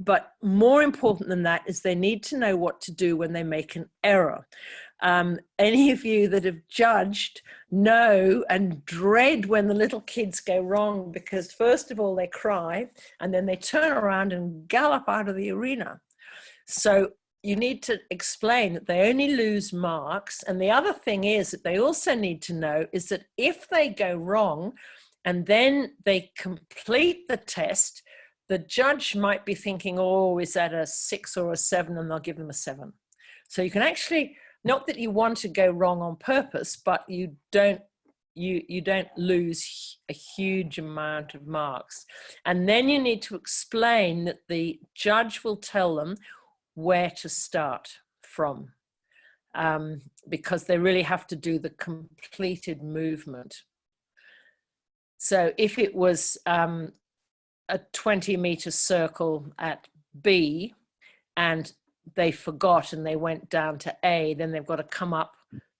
but more important than that is they need to know what to do when they make an error. Any of you that have judged know and dread when the little kids go wrong, because first of all they cry and then they turn around and gallop out of the arena. So you need to explain that they only lose marks. And the other thing is that they also need to know is that if they go wrong and then they complete the test, the judge might be thinking, oh, is that a 6 or a 7? And they'll give them a 7. So you can actually, not that you want to go wrong on purpose, but you don't lose a huge amount of marks. And then you need to explain that the judge will tell them where to start from, because they really have to do the completed movement. So if it was a 20-meter circle at B and they forgot and they went down to A, then they've got to come up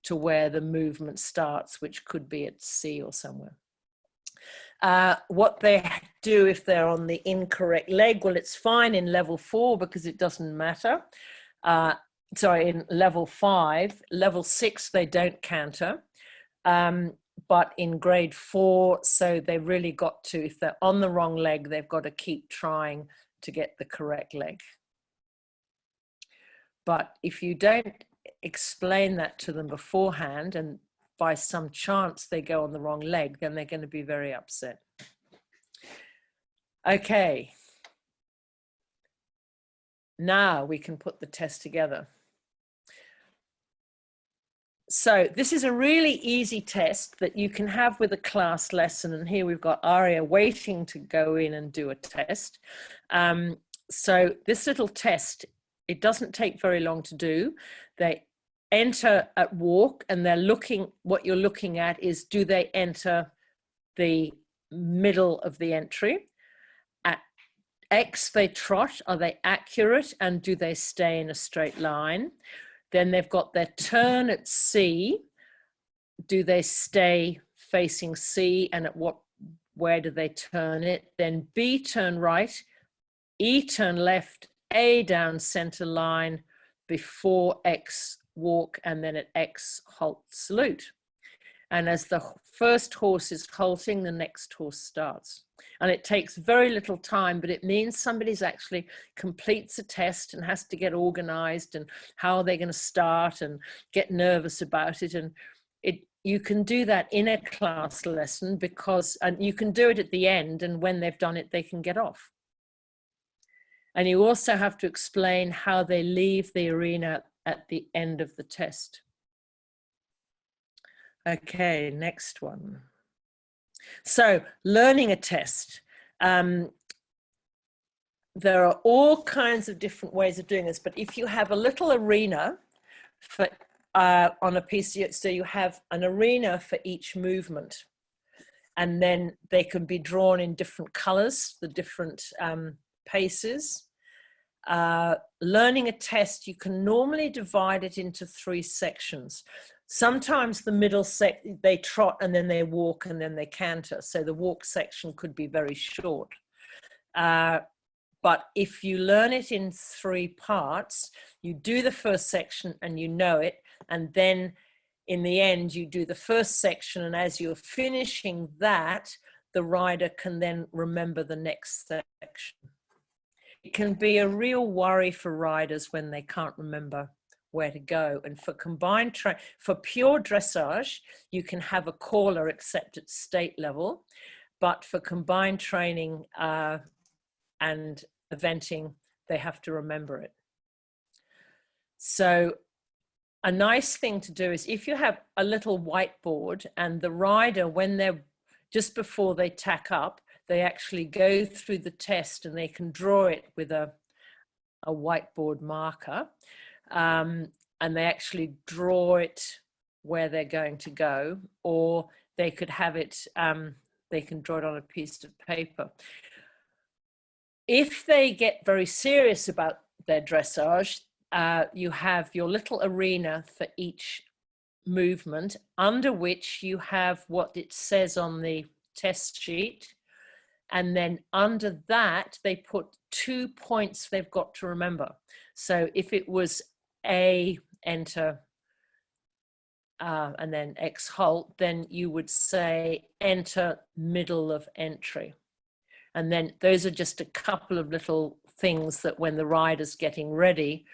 to where the movement starts, which could be at C or somewhere. What they do if they're on the incorrect leg, well, it's fine in level 4 because it doesn't matter. Sorry, in level 5, level 6, they don't canter. But in grade 4, so they really got to, if they're on the wrong leg, they've got to keep trying to get the correct leg. But if you don't explain that to them beforehand and by some chance they go on the wrong leg, then they're going to be very upset. Okay. Now we can put the test together. So this is a really easy test that you can have with a class lesson. And here we've got Aria waiting to go in and do a test. So this little test, it doesn't take very long to do. They enter at walk, and they're looking, what you're looking at is, do they enter the middle of the entry? At X, they trot. Are they accurate? And do they stay in a straight line? Then they've got their turn at C. Do they stay facing C? And at where do they turn it? Then B, turn right. E, turn left. A, down center line. Before X, walk. And then at X, halt, salute. And as the first horse is halting, the next horse starts. And it takes very little time, but it means somebody's actually completes a test and has to get organized and how they're going to start and get nervous about it. And you can do that in a class lesson and you can do it at the end, and when they've done it, they can get off. And you also have to explain how they leave the arena at the end of the test. Okay, next one. So learning a test. There are all kinds of different ways of doing this, but if you have a little arena for, on a PCV, so you have an arena for each movement, and then they can be drawn in different colors, the different paces. Learning a test, you can normally divide it into 3 sections. Sometimes the middle they trot and then they walk and then they canter. So the walk section could be very short. But if you learn it in 3 parts, you do the first section and you know it. And then in the end, you do the first section. And as you're finishing that, the rider can then remember the next section. It can be a real worry for riders when they can't remember where to go. And for for pure dressage, you can have a caller except at state level, but for combined training and eventing, they have to remember it. So a nice thing to do is, if you have a little whiteboard and the rider, when they're just before they tack up, they actually go through the test and they can draw it with a whiteboard marker. And they actually draw it where they're going to go, or they could have it, they can draw it on a piece of paper. If they get very serious about their dressage, you have your little arena for each movement, under which you have what it says on the test sheet. And then under that, they put 2 points they've got to remember. So if it was A, enter, and then X, halt, then you would say enter middle of entry. And then those are just a couple of little things that when the rider's getting ready,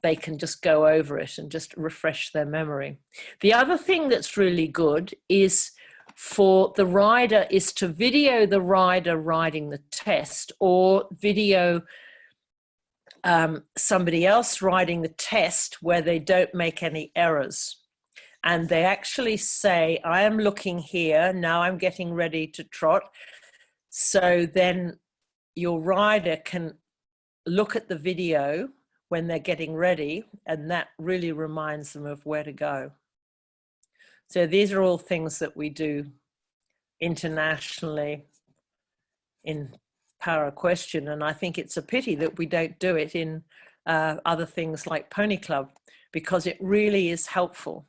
they can just go over it and just refresh their memory. The other thing that's really good is for the rider is to video the rider riding the test, or video somebody else riding the test where they don't make any errors. And they actually say, I am looking here, now I'm getting ready to trot. So then your rider can look at the video when they're getting ready, and that really reminds them of where to go. So these are all things that we do internationally in Para Question, and I think it's a pity that we don't do it in other things like Pony Club, because it really is helpful.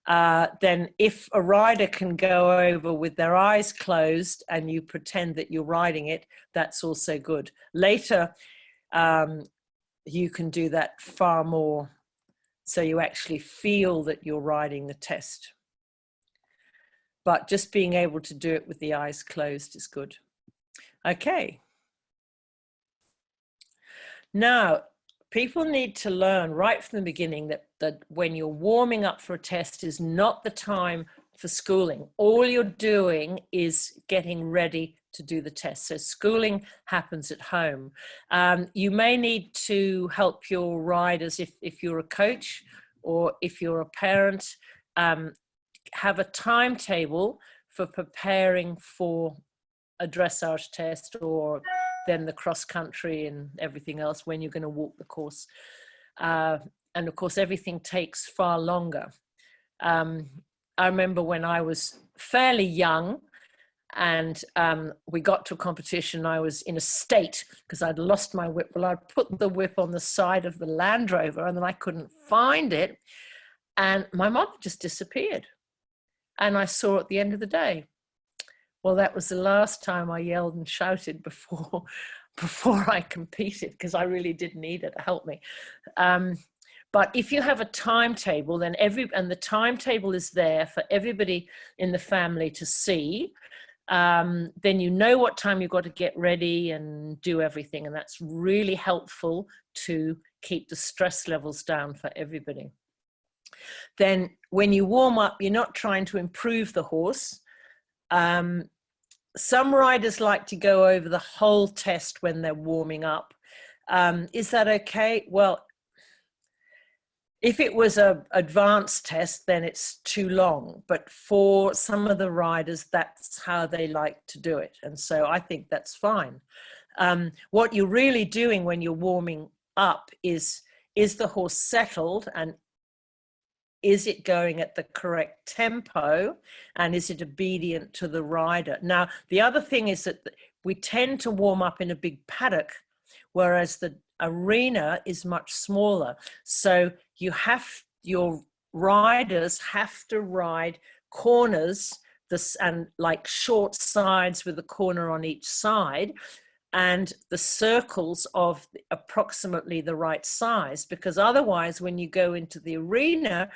Then if a rider can go over with their eyes closed and you pretend that you're riding it, that's also good. Later, you can do that far more, so you actually feel that you're riding the test. But just being able to do it with the eyes closed is good. Okay. Now, people need to learn right from the beginning that when you're warming up for a test is not the time for schooling. All you're doing is getting ready to do the test. So schooling happens at home. You may need to help your riders if you're a coach or if you're a parent, have a timetable for preparing for a dressage test, or then the cross country and everything else when you're going to walk the course. And of course, everything takes far longer. I remember when I was fairly young and we got to a competition, I was in a state because I'd lost my whip. Well, I'd put the whip on the side of the Land Rover and then I couldn't find it. And my mum just disappeared. And I saw her at the end of the day. Well, that was the last time I yelled and shouted before I competed, because I really did need her to help me. But if you have a timetable, then and the timetable is there for everybody in the family to see, then you know what time you've got to get ready and do everything. And that's really helpful to keep the stress levels down for everybody. Then when you warm up, you're not trying to improve the horse. Some riders like to go over the whole test when they're warming up. Is that okay? Well, if it was an advanced test, then it's too long. But for some of the riders, that's how they like to do it. And so I think that's fine. What you're really doing when you're warming up is the horse settled, and is it going at the correct tempo, and is it obedient to the rider? Now, the other thing is that we tend to warm up in a big paddock, whereas the arena is much smaller. So your riders have to ride corners and like short sides with a corner on each side, and the circles of approximately the right size, because otherwise when you go into the arena,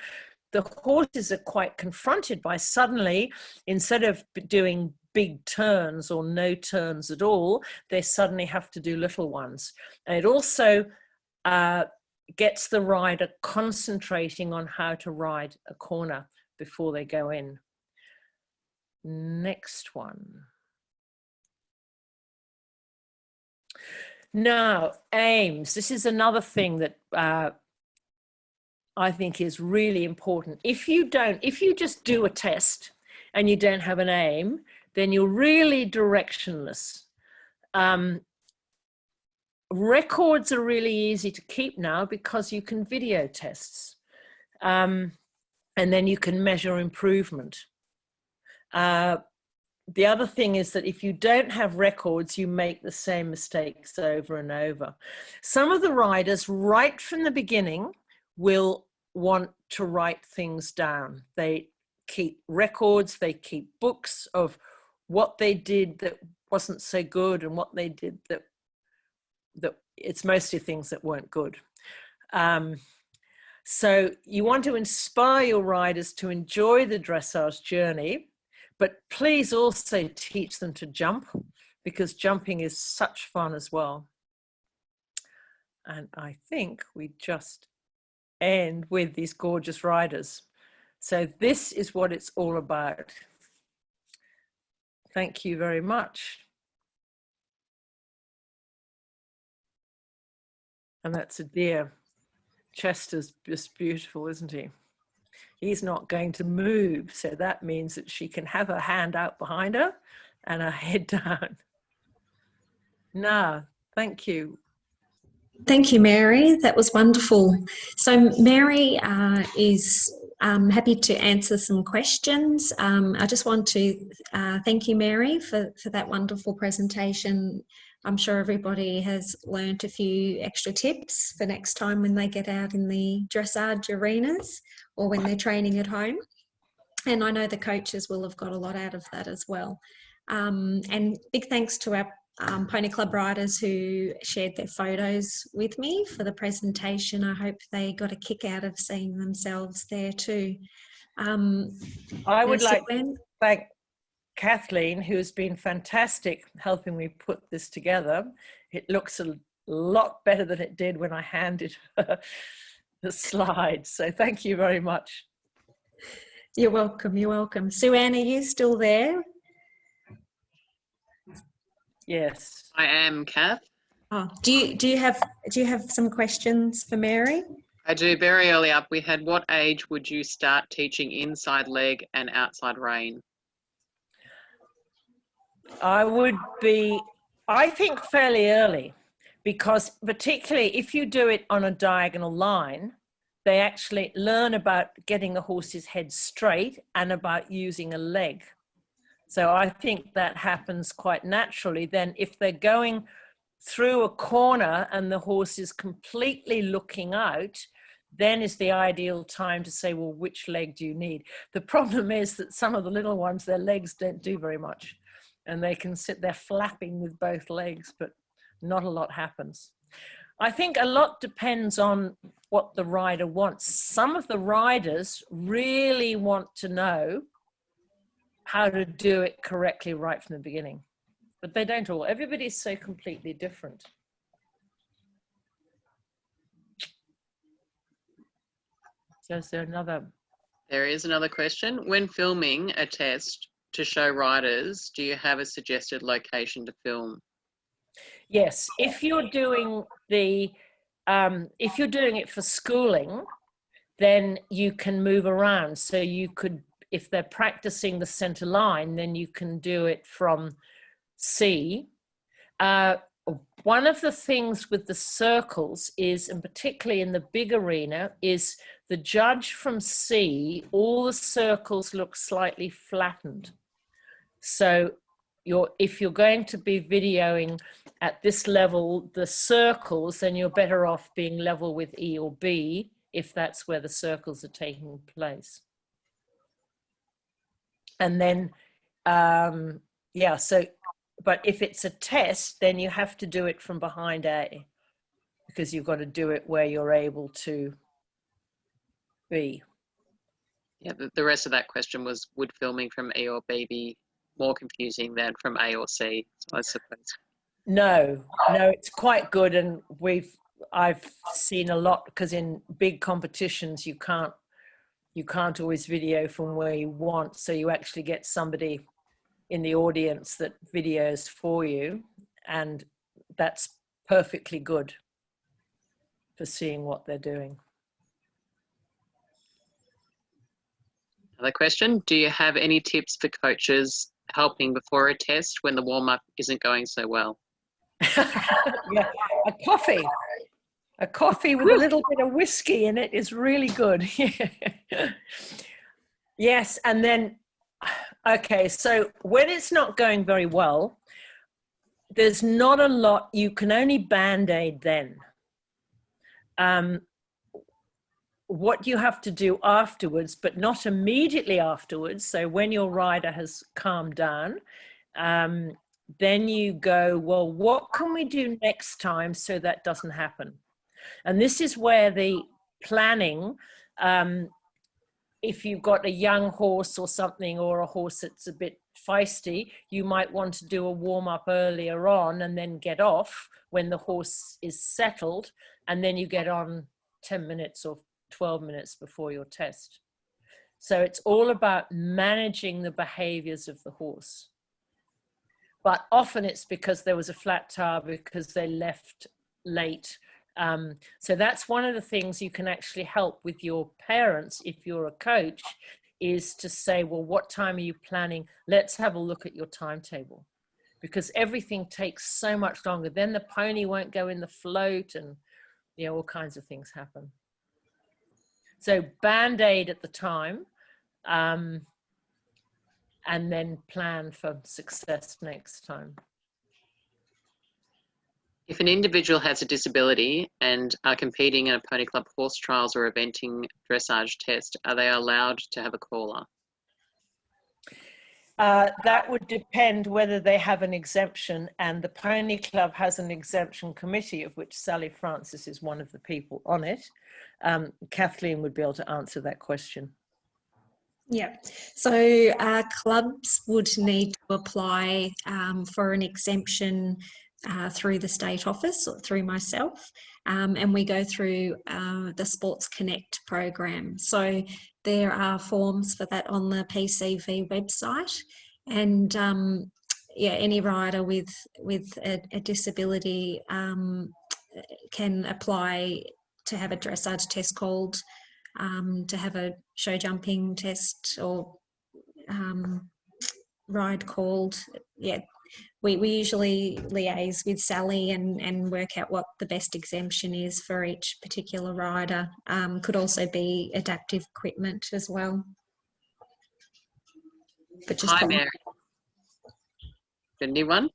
the horses are quite confronted by suddenly, instead of doing big turns or no turns at all, they suddenly have to do little ones. And it also gets the rider concentrating on how to ride a corner before they go in. Next one. Now, aims. This is another thing that I think is really important. If you just do a test and you don't have an aim, then you're really directionless. Records are really easy to keep now because you can video tests, and then you can measure improvement. The other thing is that if you don't have records, you make the same mistakes over and over. Some of the riders right from the beginning will want to write things down. They keep records, they keep books of what they did that wasn't so good and what they did that it's mostly things that weren't good. So you want to inspire your riders to enjoy the dressage journey, but please also teach them to jump, because jumping is such fun as well. And I think we just end with these gorgeous riders. So this is what it's all about. Thank you very much. And that's a deer. Chester's just beautiful, isn't he? He's not going to move, so that means that she can have her hand out behind her and her head down. No, thank you. Thank you, Mary. That was wonderful. So Mary is happy to answer some questions. I just want to thank you, Mary, for that wonderful presentation. I'm sure everybody has learnt a few extra tips for next time when they get out in the dressage arenas or when they're training at home. And I know the coaches will have got a lot out of that as well. And big thanks to our Pony Club riders who shared their photos with me for the presentation. I hope they got a kick out of seeing themselves there too. I would like to thank Kathleen, who's been fantastic helping me put this together. It looks a lot better than it did when I handed her the slides. So thank you very much. You're welcome. You're welcome. Sue Ann, are you still there? Yes. I am, Kath. Oh, do you have some questions for Mary? I do. Very early up, we had, what age would you start teaching inside leg and outside rein? I think fairly early, because particularly if you do it on a diagonal line, they actually learn about getting a horse's head straight and about using a leg. So I think that happens quite naturally. Then if they're going through a corner and the horse is completely looking out, then is the ideal time to say, well, which leg do you need? The problem is that some of the little ones, their legs don't do very much, and they can sit there flapping with both legs, but not a lot happens. I think a lot depends on what the rider wants. Some of the riders really want to know how to do it correctly right from the beginning, but they don't all. Everybody's so completely different. So is there another? There is another question. When filming a test to show riders, do you have a suggested location to film? Yes, if you're doing it for schooling, then you can move around. So you could, if they're practicing the center line, then you can do it from C. One of the things with the circles is, and particularly in the big arena, is the judge from C, all the circles look slightly flattened. So if you're going to be videoing at this level, the circles, then you're better off being level with E or B if that's where the circles are taking place. And then, yeah, so, but if it's a test, then you have to do it from behind A, because you've got to do it where you're able to be. Yeah, the rest of that question was, would filming from E or B be more confusing than from A or C, so I suppose? No, it's quite good, and I've seen a lot, because in big competitions you can't always video from where you want, so you actually get somebody in the audience that videos for you, and that's perfectly good for seeing what they're doing. Another question, do you have any tips for coaches helping before a test when the warm-up isn't going so well? Yeah, a coffee with a little bit of whiskey in it is really good. Yes, and then, okay, so when it's not going very well, there's not a lot, you can only band-aid then. What you have to do afterwards, but not immediately afterwards, so when your rider has calmed down, then you go, well, what can we do next time so that doesn't happen? And this is where the planning, if you've got a young horse or something, or a horse that's a bit feisty, you might want to do a warm-up earlier on and then get off when the horse is settled, and then you get on 10 minutes or 12 minutes before your test. So it's all about managing the behaviors of the horse. But often it's because there was a flat tire, because they left late. So that's one of the things you can actually help with your parents if you're a coach, is to say, well, what time are you planning? Let's have a look at your timetable, because everything takes so much longer. Then the pony won't go in the float, and all kinds of things happen. So band-aid at the time, and then plan for success next time. If an individual has a disability and are competing in a pony club horse trials or eventing dressage test, are they allowed to have a caller? That would depend whether they have an exemption, and the Pony Club has an exemption committee, of which Sally Francis is one of the people on it. Kathleen would be able to answer that question. Yeah, so clubs would need to apply for an exemption through the state office or through myself, and we go through the Sports Connect program. So there are forms for that on the PCV website, and yeah, any rider with a disability can apply to have a dressage test called, to have a show jumping test or ride called. Yeah, we usually liaise with Sally and work out what the best exemption is for each particular rider. Could also be adaptive equipment as well. But just Hi, Mary. The new one?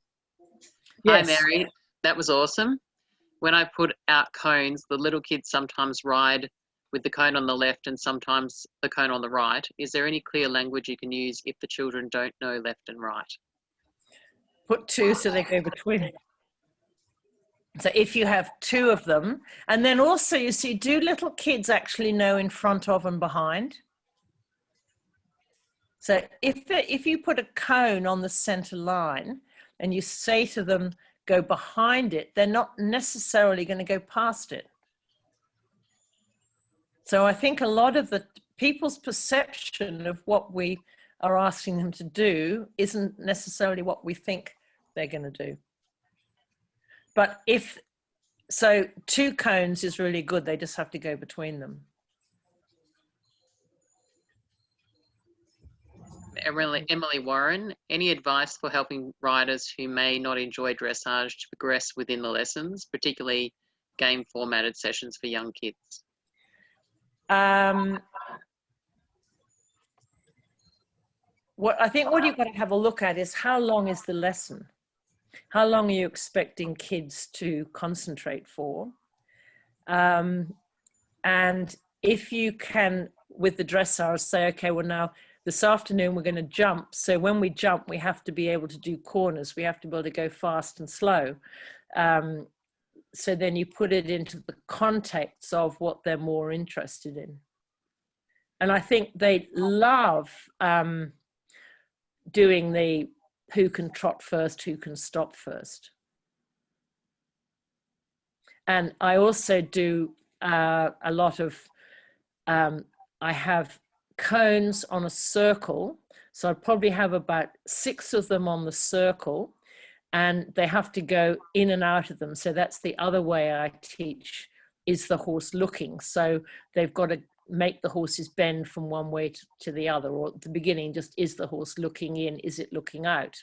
Yes. Hi, Mary. That was awesome. When I put out cones, the little kids sometimes ride with the cone on the left and sometimes the cone on the right. Is there any clear language you can use if the children don't know left and right? Put two so they go between. So if you have two of them, and then also you see, do little kids actually know in front of and behind? So if you put a cone on the center line and you say to them, go behind it, they're not necessarily going to go past it. So I think a lot of the people's perception of what we are asking them to do isn't necessarily what we think they're going to do. But so two cones is really good. They just have to go between them. Emily Warren, any advice for helping riders who may not enjoy dressage to progress within the lessons, particularly game formatted sessions for young kids? What you've got to have a look at is how long is the lesson? How long are you expecting kids to concentrate for? And if you can, with the dressage, say, okay, well now this afternoon we're going to jump. So when we jump, we have to be able to do corners. We have to be able to go fast and slow. So then you put it into the context of what they're more interested in. And I think they love doing the who can trot first, who can stop first. And I also do a lot of, I have cones on a circle. So I probably have about 6 of them on the circle, and they have to go in and out of them. So that's the other way I teach, is the horse looking. So they've got to make the horses bend from one way to the other, or at the beginning, just is the horse looking in, is it looking out?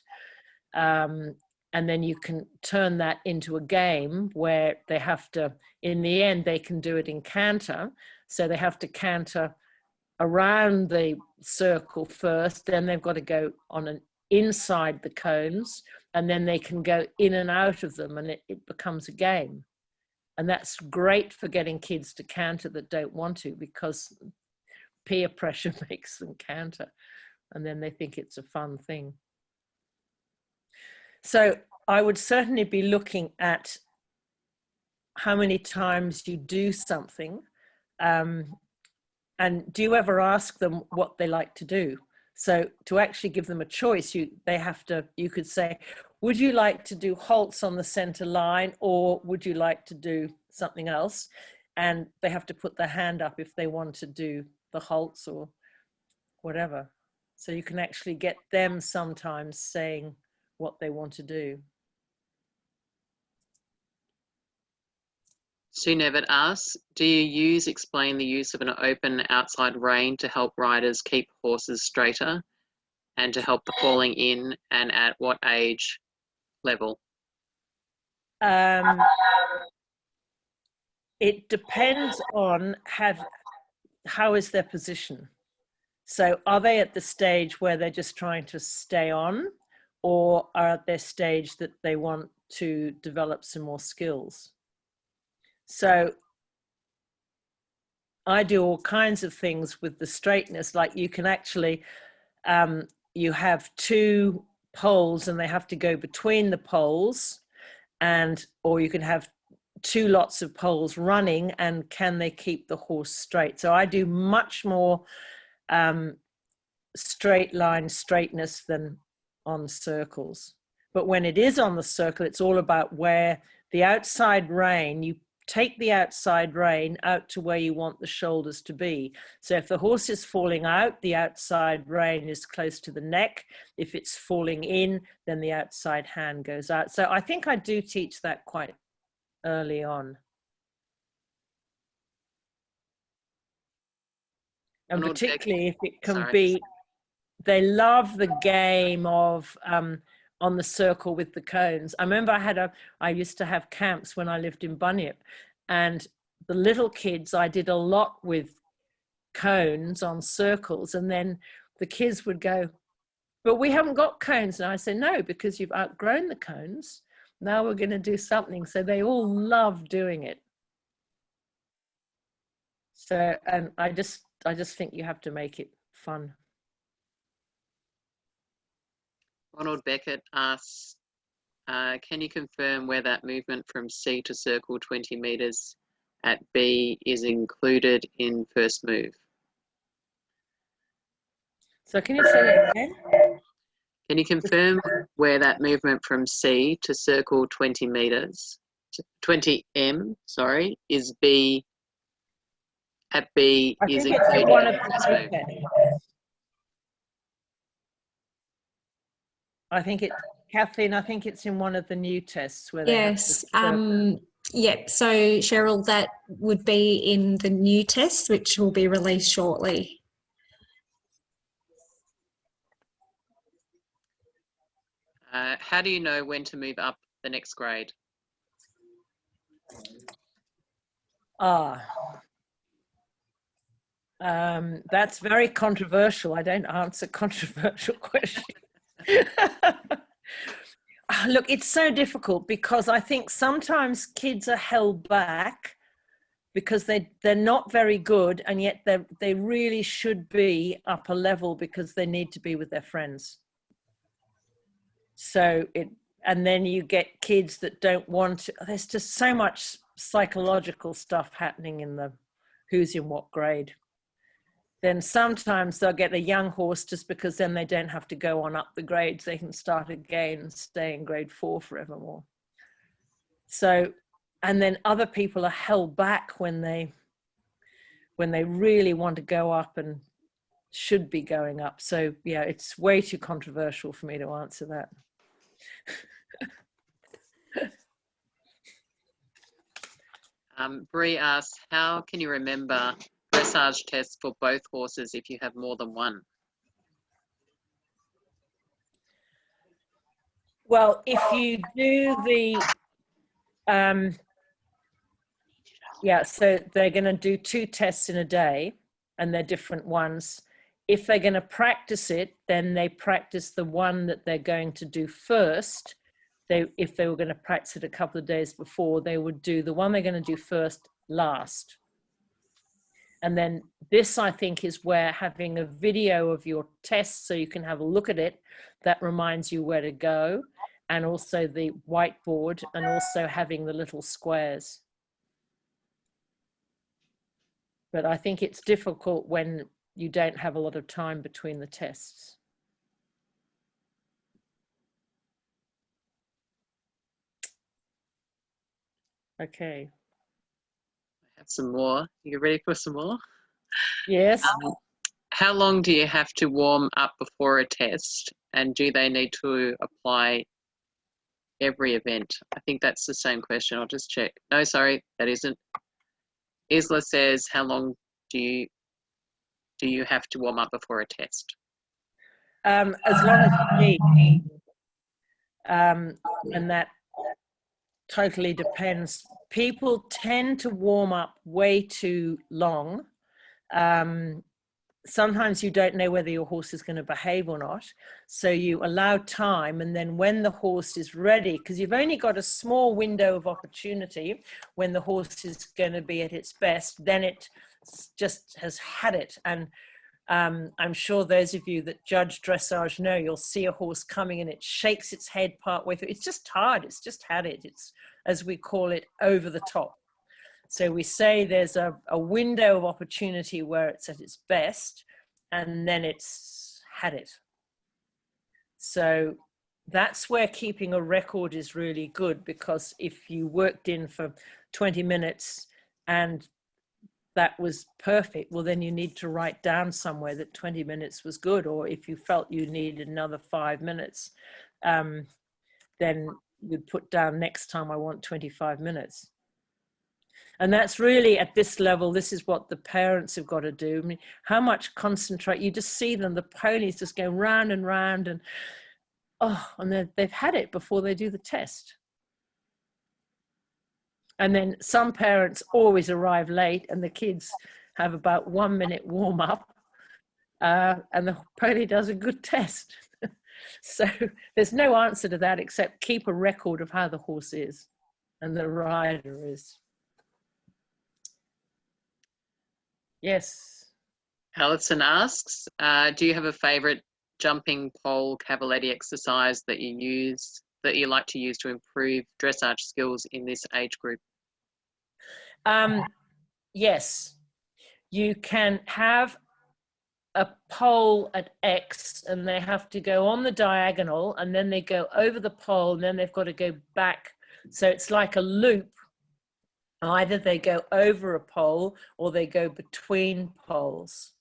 And then you can turn that into a game where they have to, in the end, they can do it in canter. So they have to canter around the circle first, then they've got to go on an inside the cones, and then they can go in and out of them, and it becomes a game. And that's great for getting kids to canter that don't want to, because peer pressure makes them canter, and then they think it's a fun thing. So I would certainly be looking at how many times you do something, and do you ever ask them what they like to do? So to actually give them a choice, you could say, would you like to do halts on the center line, or would you like to do something else? And they have to put their hand up if they want to do the halts or whatever. So you can actually get them sometimes saying what they want to do. Sue Nevitt asks, do you explain the use of an open outside rein to help riders keep horses straighter and to help the falling in, and at what age level? It depends on how is their position. So are they at the stage where they're just trying to stay on, or are at their stage that they want to develop some more skills? So I do all kinds of things with the straightness, like you can actually, you have 2 poles and they have to go between the poles, or you can have 2 lots of poles running, and can they keep the horse straight? So I do much more straight line straightness than on circles. But when it is on the circle, it's all about where the outside rein, you take the outside rein out to where you want the shoulders to be. So if the horse is falling out, the outside rein is close to the neck. If it's falling in, then the outside hand goes out. So I think I do teach that quite early on. And particularly if it can be, they love the game of on the circle with the cones. I remember I used to have camps when I lived in Bunyip, and the little kids, I did a lot with cones on circles, and then the kids would go, but we haven't got cones. And I say, no, because you've outgrown the cones. Now we're going to do something. So they all love doing it. So, and I just think you have to make it fun. Ronald Beckett asks, can you confirm where that movement from C to circle 20 metres at B is included in first move? So can you say that again? Can you confirm where that movement from C to circle 20 metres, 20 M, sorry, is B, at B is included in first move? I think it, Kathleen, I think it's in one of the new tests where they Yes. Yeah, so Cheryl, that would be in the new test, which will be released shortly. How do you know when to move up the next grade? That's very controversial. I don't answer controversial questions. Look, it's so difficult because I think sometimes kids are held back because they're not very good, and yet they really should be up a level because they need to be with their friends. So and then you get kids that don't want to. There's just so much psychological stuff happening in the who's in what grade. Then sometimes they'll get a young horse just because then they don't have to go on up the grades. They can start again and stay in grade 4 forevermore. So, and then other people are held back when they really want to go up and should be going up. So yeah, it's way too controversial for me to answer that. Bree asks, how can you remember dressage tests for both horses if you have more than one? Well, if you do the, so they're going to do 2 tests in a day, and they're different ones. If they're going to practice it, then they practice the one that they're going to do first. If they were going to practice it a couple of days before, they would do the one they're going to do first last. And then this, I think, is where having a video of your test so you can have a look at it, that reminds you where to go, and also the whiteboard, and also having the little squares. But I think it's difficult when you don't have a lot of time between the tests. Okay. I have some more. You ready for some more? Yes. How long do you have to warm up before a test, and do they need to apply every event? I think that's the same question. I'll just check. No, sorry, that isn't. Isla says, how long do you have to warm up before a test? As long as you need. And that totally depends. People tend to warm up way too long. Sometimes you don't know whether your horse is going to behave or not. So you allow time, and then when the horse is ready, because you've only got a small window of opportunity when the horse is going to be at its best, then it just has had it. And I'm sure those of you that judge dressage know, you'll see a horse coming and it shakes its head part way through. It's just tired. It's just had it. It's, as we call it, over the top. So we say there's a window of opportunity where it's at its best, and then it's had it. So that's where keeping a record is really good, because if you worked in for 20 minutes and that was perfect, well, then you need to write down somewhere that 20 minutes was good. Or if you felt you needed another 5 minutes, then you'd put down, next time I want 25 minutes. And that's really, at this level, this is what the parents have got to do. I mean, how much concentrate, you just see them, the ponies just go round and round, and and they've had it before they do the test. And then some parents always arrive late, and the kids have about 1 minute warm up, and the pony does a good test. So there's no answer to that except keep a record of how the horse is and the rider is. Yes. Alison asks, do you have a favourite jumping pole cavaletti exercise that you like to use to improve dressage skills in this age group? Yes, you can have a pole at X, and they have to go on the diagonal, and then they go over the pole, and then they've got to go back. So it's like a loop. Either they go over a pole or they go between poles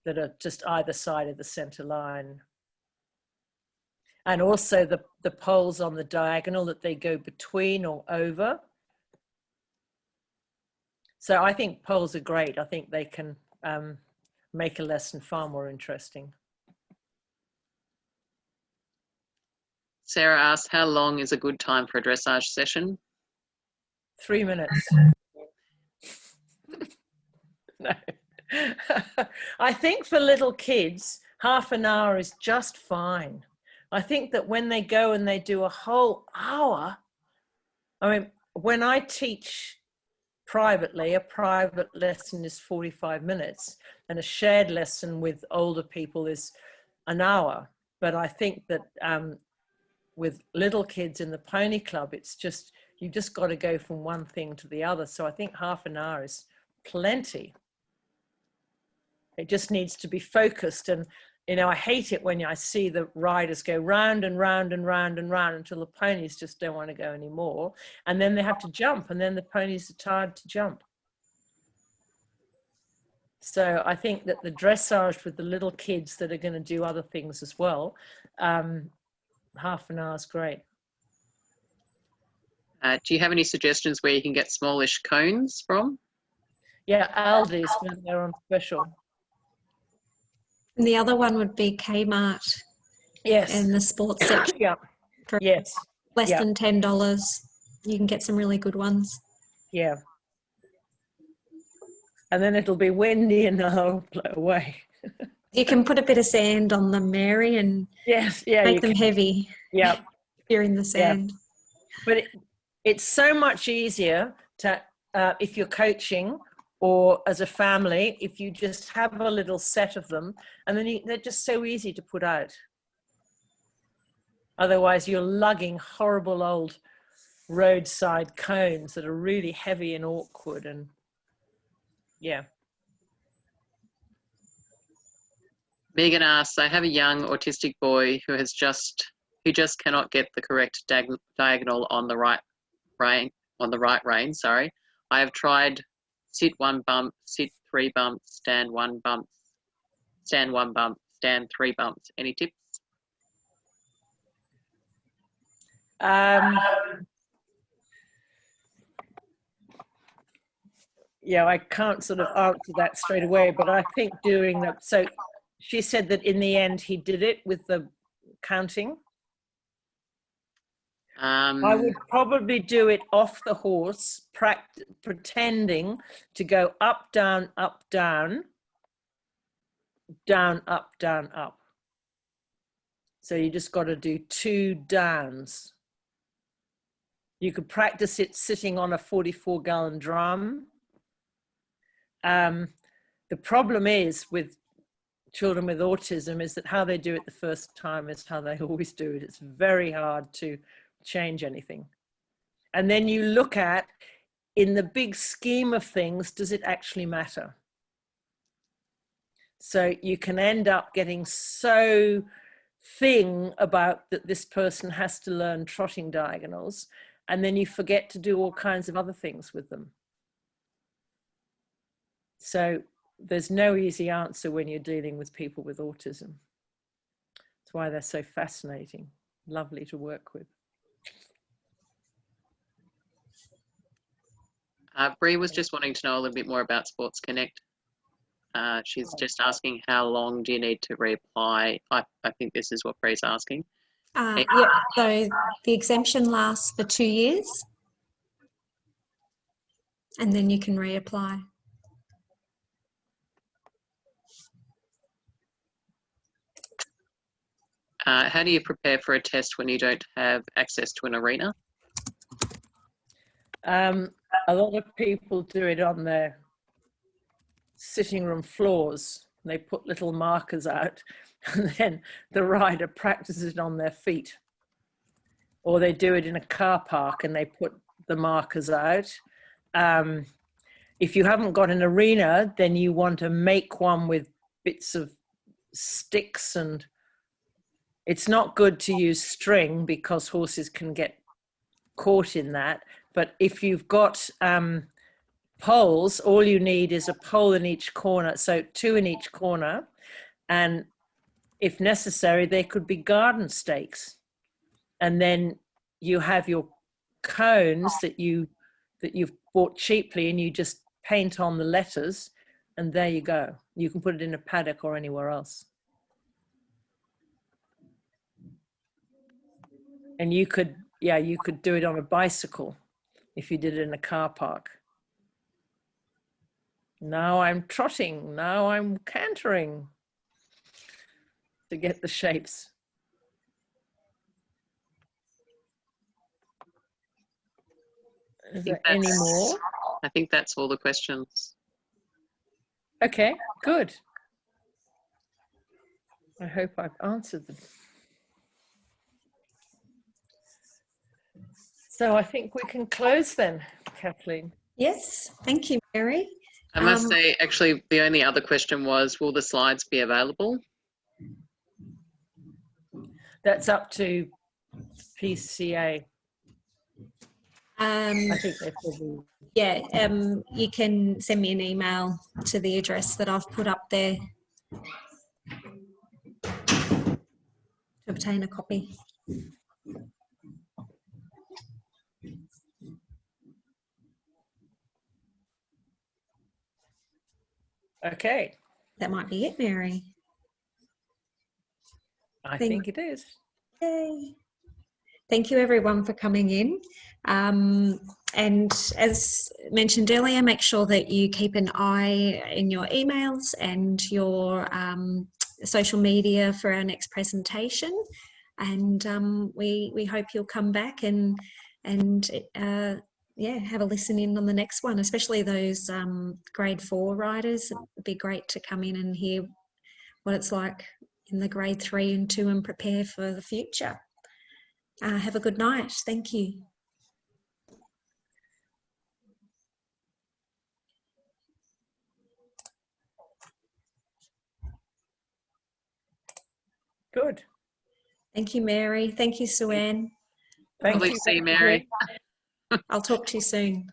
that are just either side of the center line. And also the poles on the diagonal that they go between or over. So I think poles are great. I think they can make a lesson far more interesting. Sarah asks, how long is a good time for a dressage session? 3 minutes. No. I think for little kids, half an hour is just fine. I think that when they go and they do a whole hour, I mean, when I teach privately, a private lesson is 45 minutes, and a shared lesson with older people is an hour. But I think that with little kids in the pony club, it's just, you just got to go from one thing to the other. So I think half an hour is plenty. It just needs to be focused. And, you know, I hate it when I see the riders go round and round and round and round until the ponies just don't want to go anymore. And then they have to jump, and then the ponies are tired to jump. So I think that the dressage with the little kids that are going to do other things as well, half an hour is great. Do you have any suggestions where you can get smallish cones from? Yeah, Aldi's when they're on special. And the other one would be Kmart. Yes. In the sports section. Yeah. For Yes. less Yeah. than $10, you can get some really good ones. Yeah. And then it'll be windy and they'll blow away. You can put a bit of sand on them, Mary, and Yes. Yeah. make them heavy. Yeah. If you're in the sand. But it's so much easier to, if you're coaching or as a family, if you just have a little set of them, and then they're just so easy to put out. Otherwise, you're lugging horrible old roadside cones that are really heavy and awkward, and yeah. Megan asks, I have a young autistic boy who just cannot get the correct diagonal on the right rein. Sorry, I have tried sit 1 bump, sit 3 bumps, stand 1 bump, stand 1 bump, stand 3 bumps. Any tips? Yeah, I can't sort of answer that straight away, but I think doing that. So she said that in the end he did it with the counting. I would probably do it off the horse, pretending to go up, down, down, up, down, up. So you just got to do 2 downs. You could practice it sitting on a 44-gallon drum. The problem is with children with autism is that how they do it the first time is how they always do it. It's very hard to change anything. And then you look at, in the big scheme of things, does it actually matter? So you can end up getting so thing about that this person has to learn trotting diagonals, and then you forget to do all kinds of other things with them. So there's no easy answer when you're dealing with people with autism. That's why they're so fascinating, lovely to work with. Bree was just wanting to know a little bit more about Sports Connect. She's just asking how long do you need to reapply? I think this is what Bree's asking. Yeah, so the exemption lasts for 2 years and then you can reapply. How do you prepare for a test when you don't have access to an arena? A lot of people do it on their sitting room floors. They put little markers out and then the rider practices it on their feet. Or they do it in a car park and they put the markers out. If you haven't got an arena, then you want to make one with bits of sticks, and it's not good to use string because horses can get caught in that. But if you've got poles, all you need is a pole in each corner, so 2 in each corner, and if necessary they could be garden stakes, and then you have your cones that you've bought cheaply and you just paint on the letters, and there you go. You can put it in a paddock or anywhere else. And you could do it on a bicycle if you did it in a car park. Now I'm trotting, now I'm cantering, to get the shapes. Is there any more? I think that's all the questions. Okay, good. I hope I've answered them. So I think we can close then, Kathleen. Yes, thank you, Mary. I must say, actually, the only other question was, will the slides be available? That's up to PCA. I think they probably... Yeah, you can send me an email to the address that I've put up there to obtain a copy. Okay. That might be it, Mary. I think it is. Yay. Thank you everyone for coming in. And as mentioned earlier, make sure that you keep an eye in your emails and your social media for our next presentation. And we hope you'll come back and yeah, have a listen in on the next one, especially those grade 4 riders. It'd be great to come in and hear what it's like in the grade 3 and 2 and prepare for the future. Have a good night. Thank you. Good. Thank you, Mary. Thank you, Sue Ann. Thank Lovely you. to see you, Mary. I'll talk to you soon.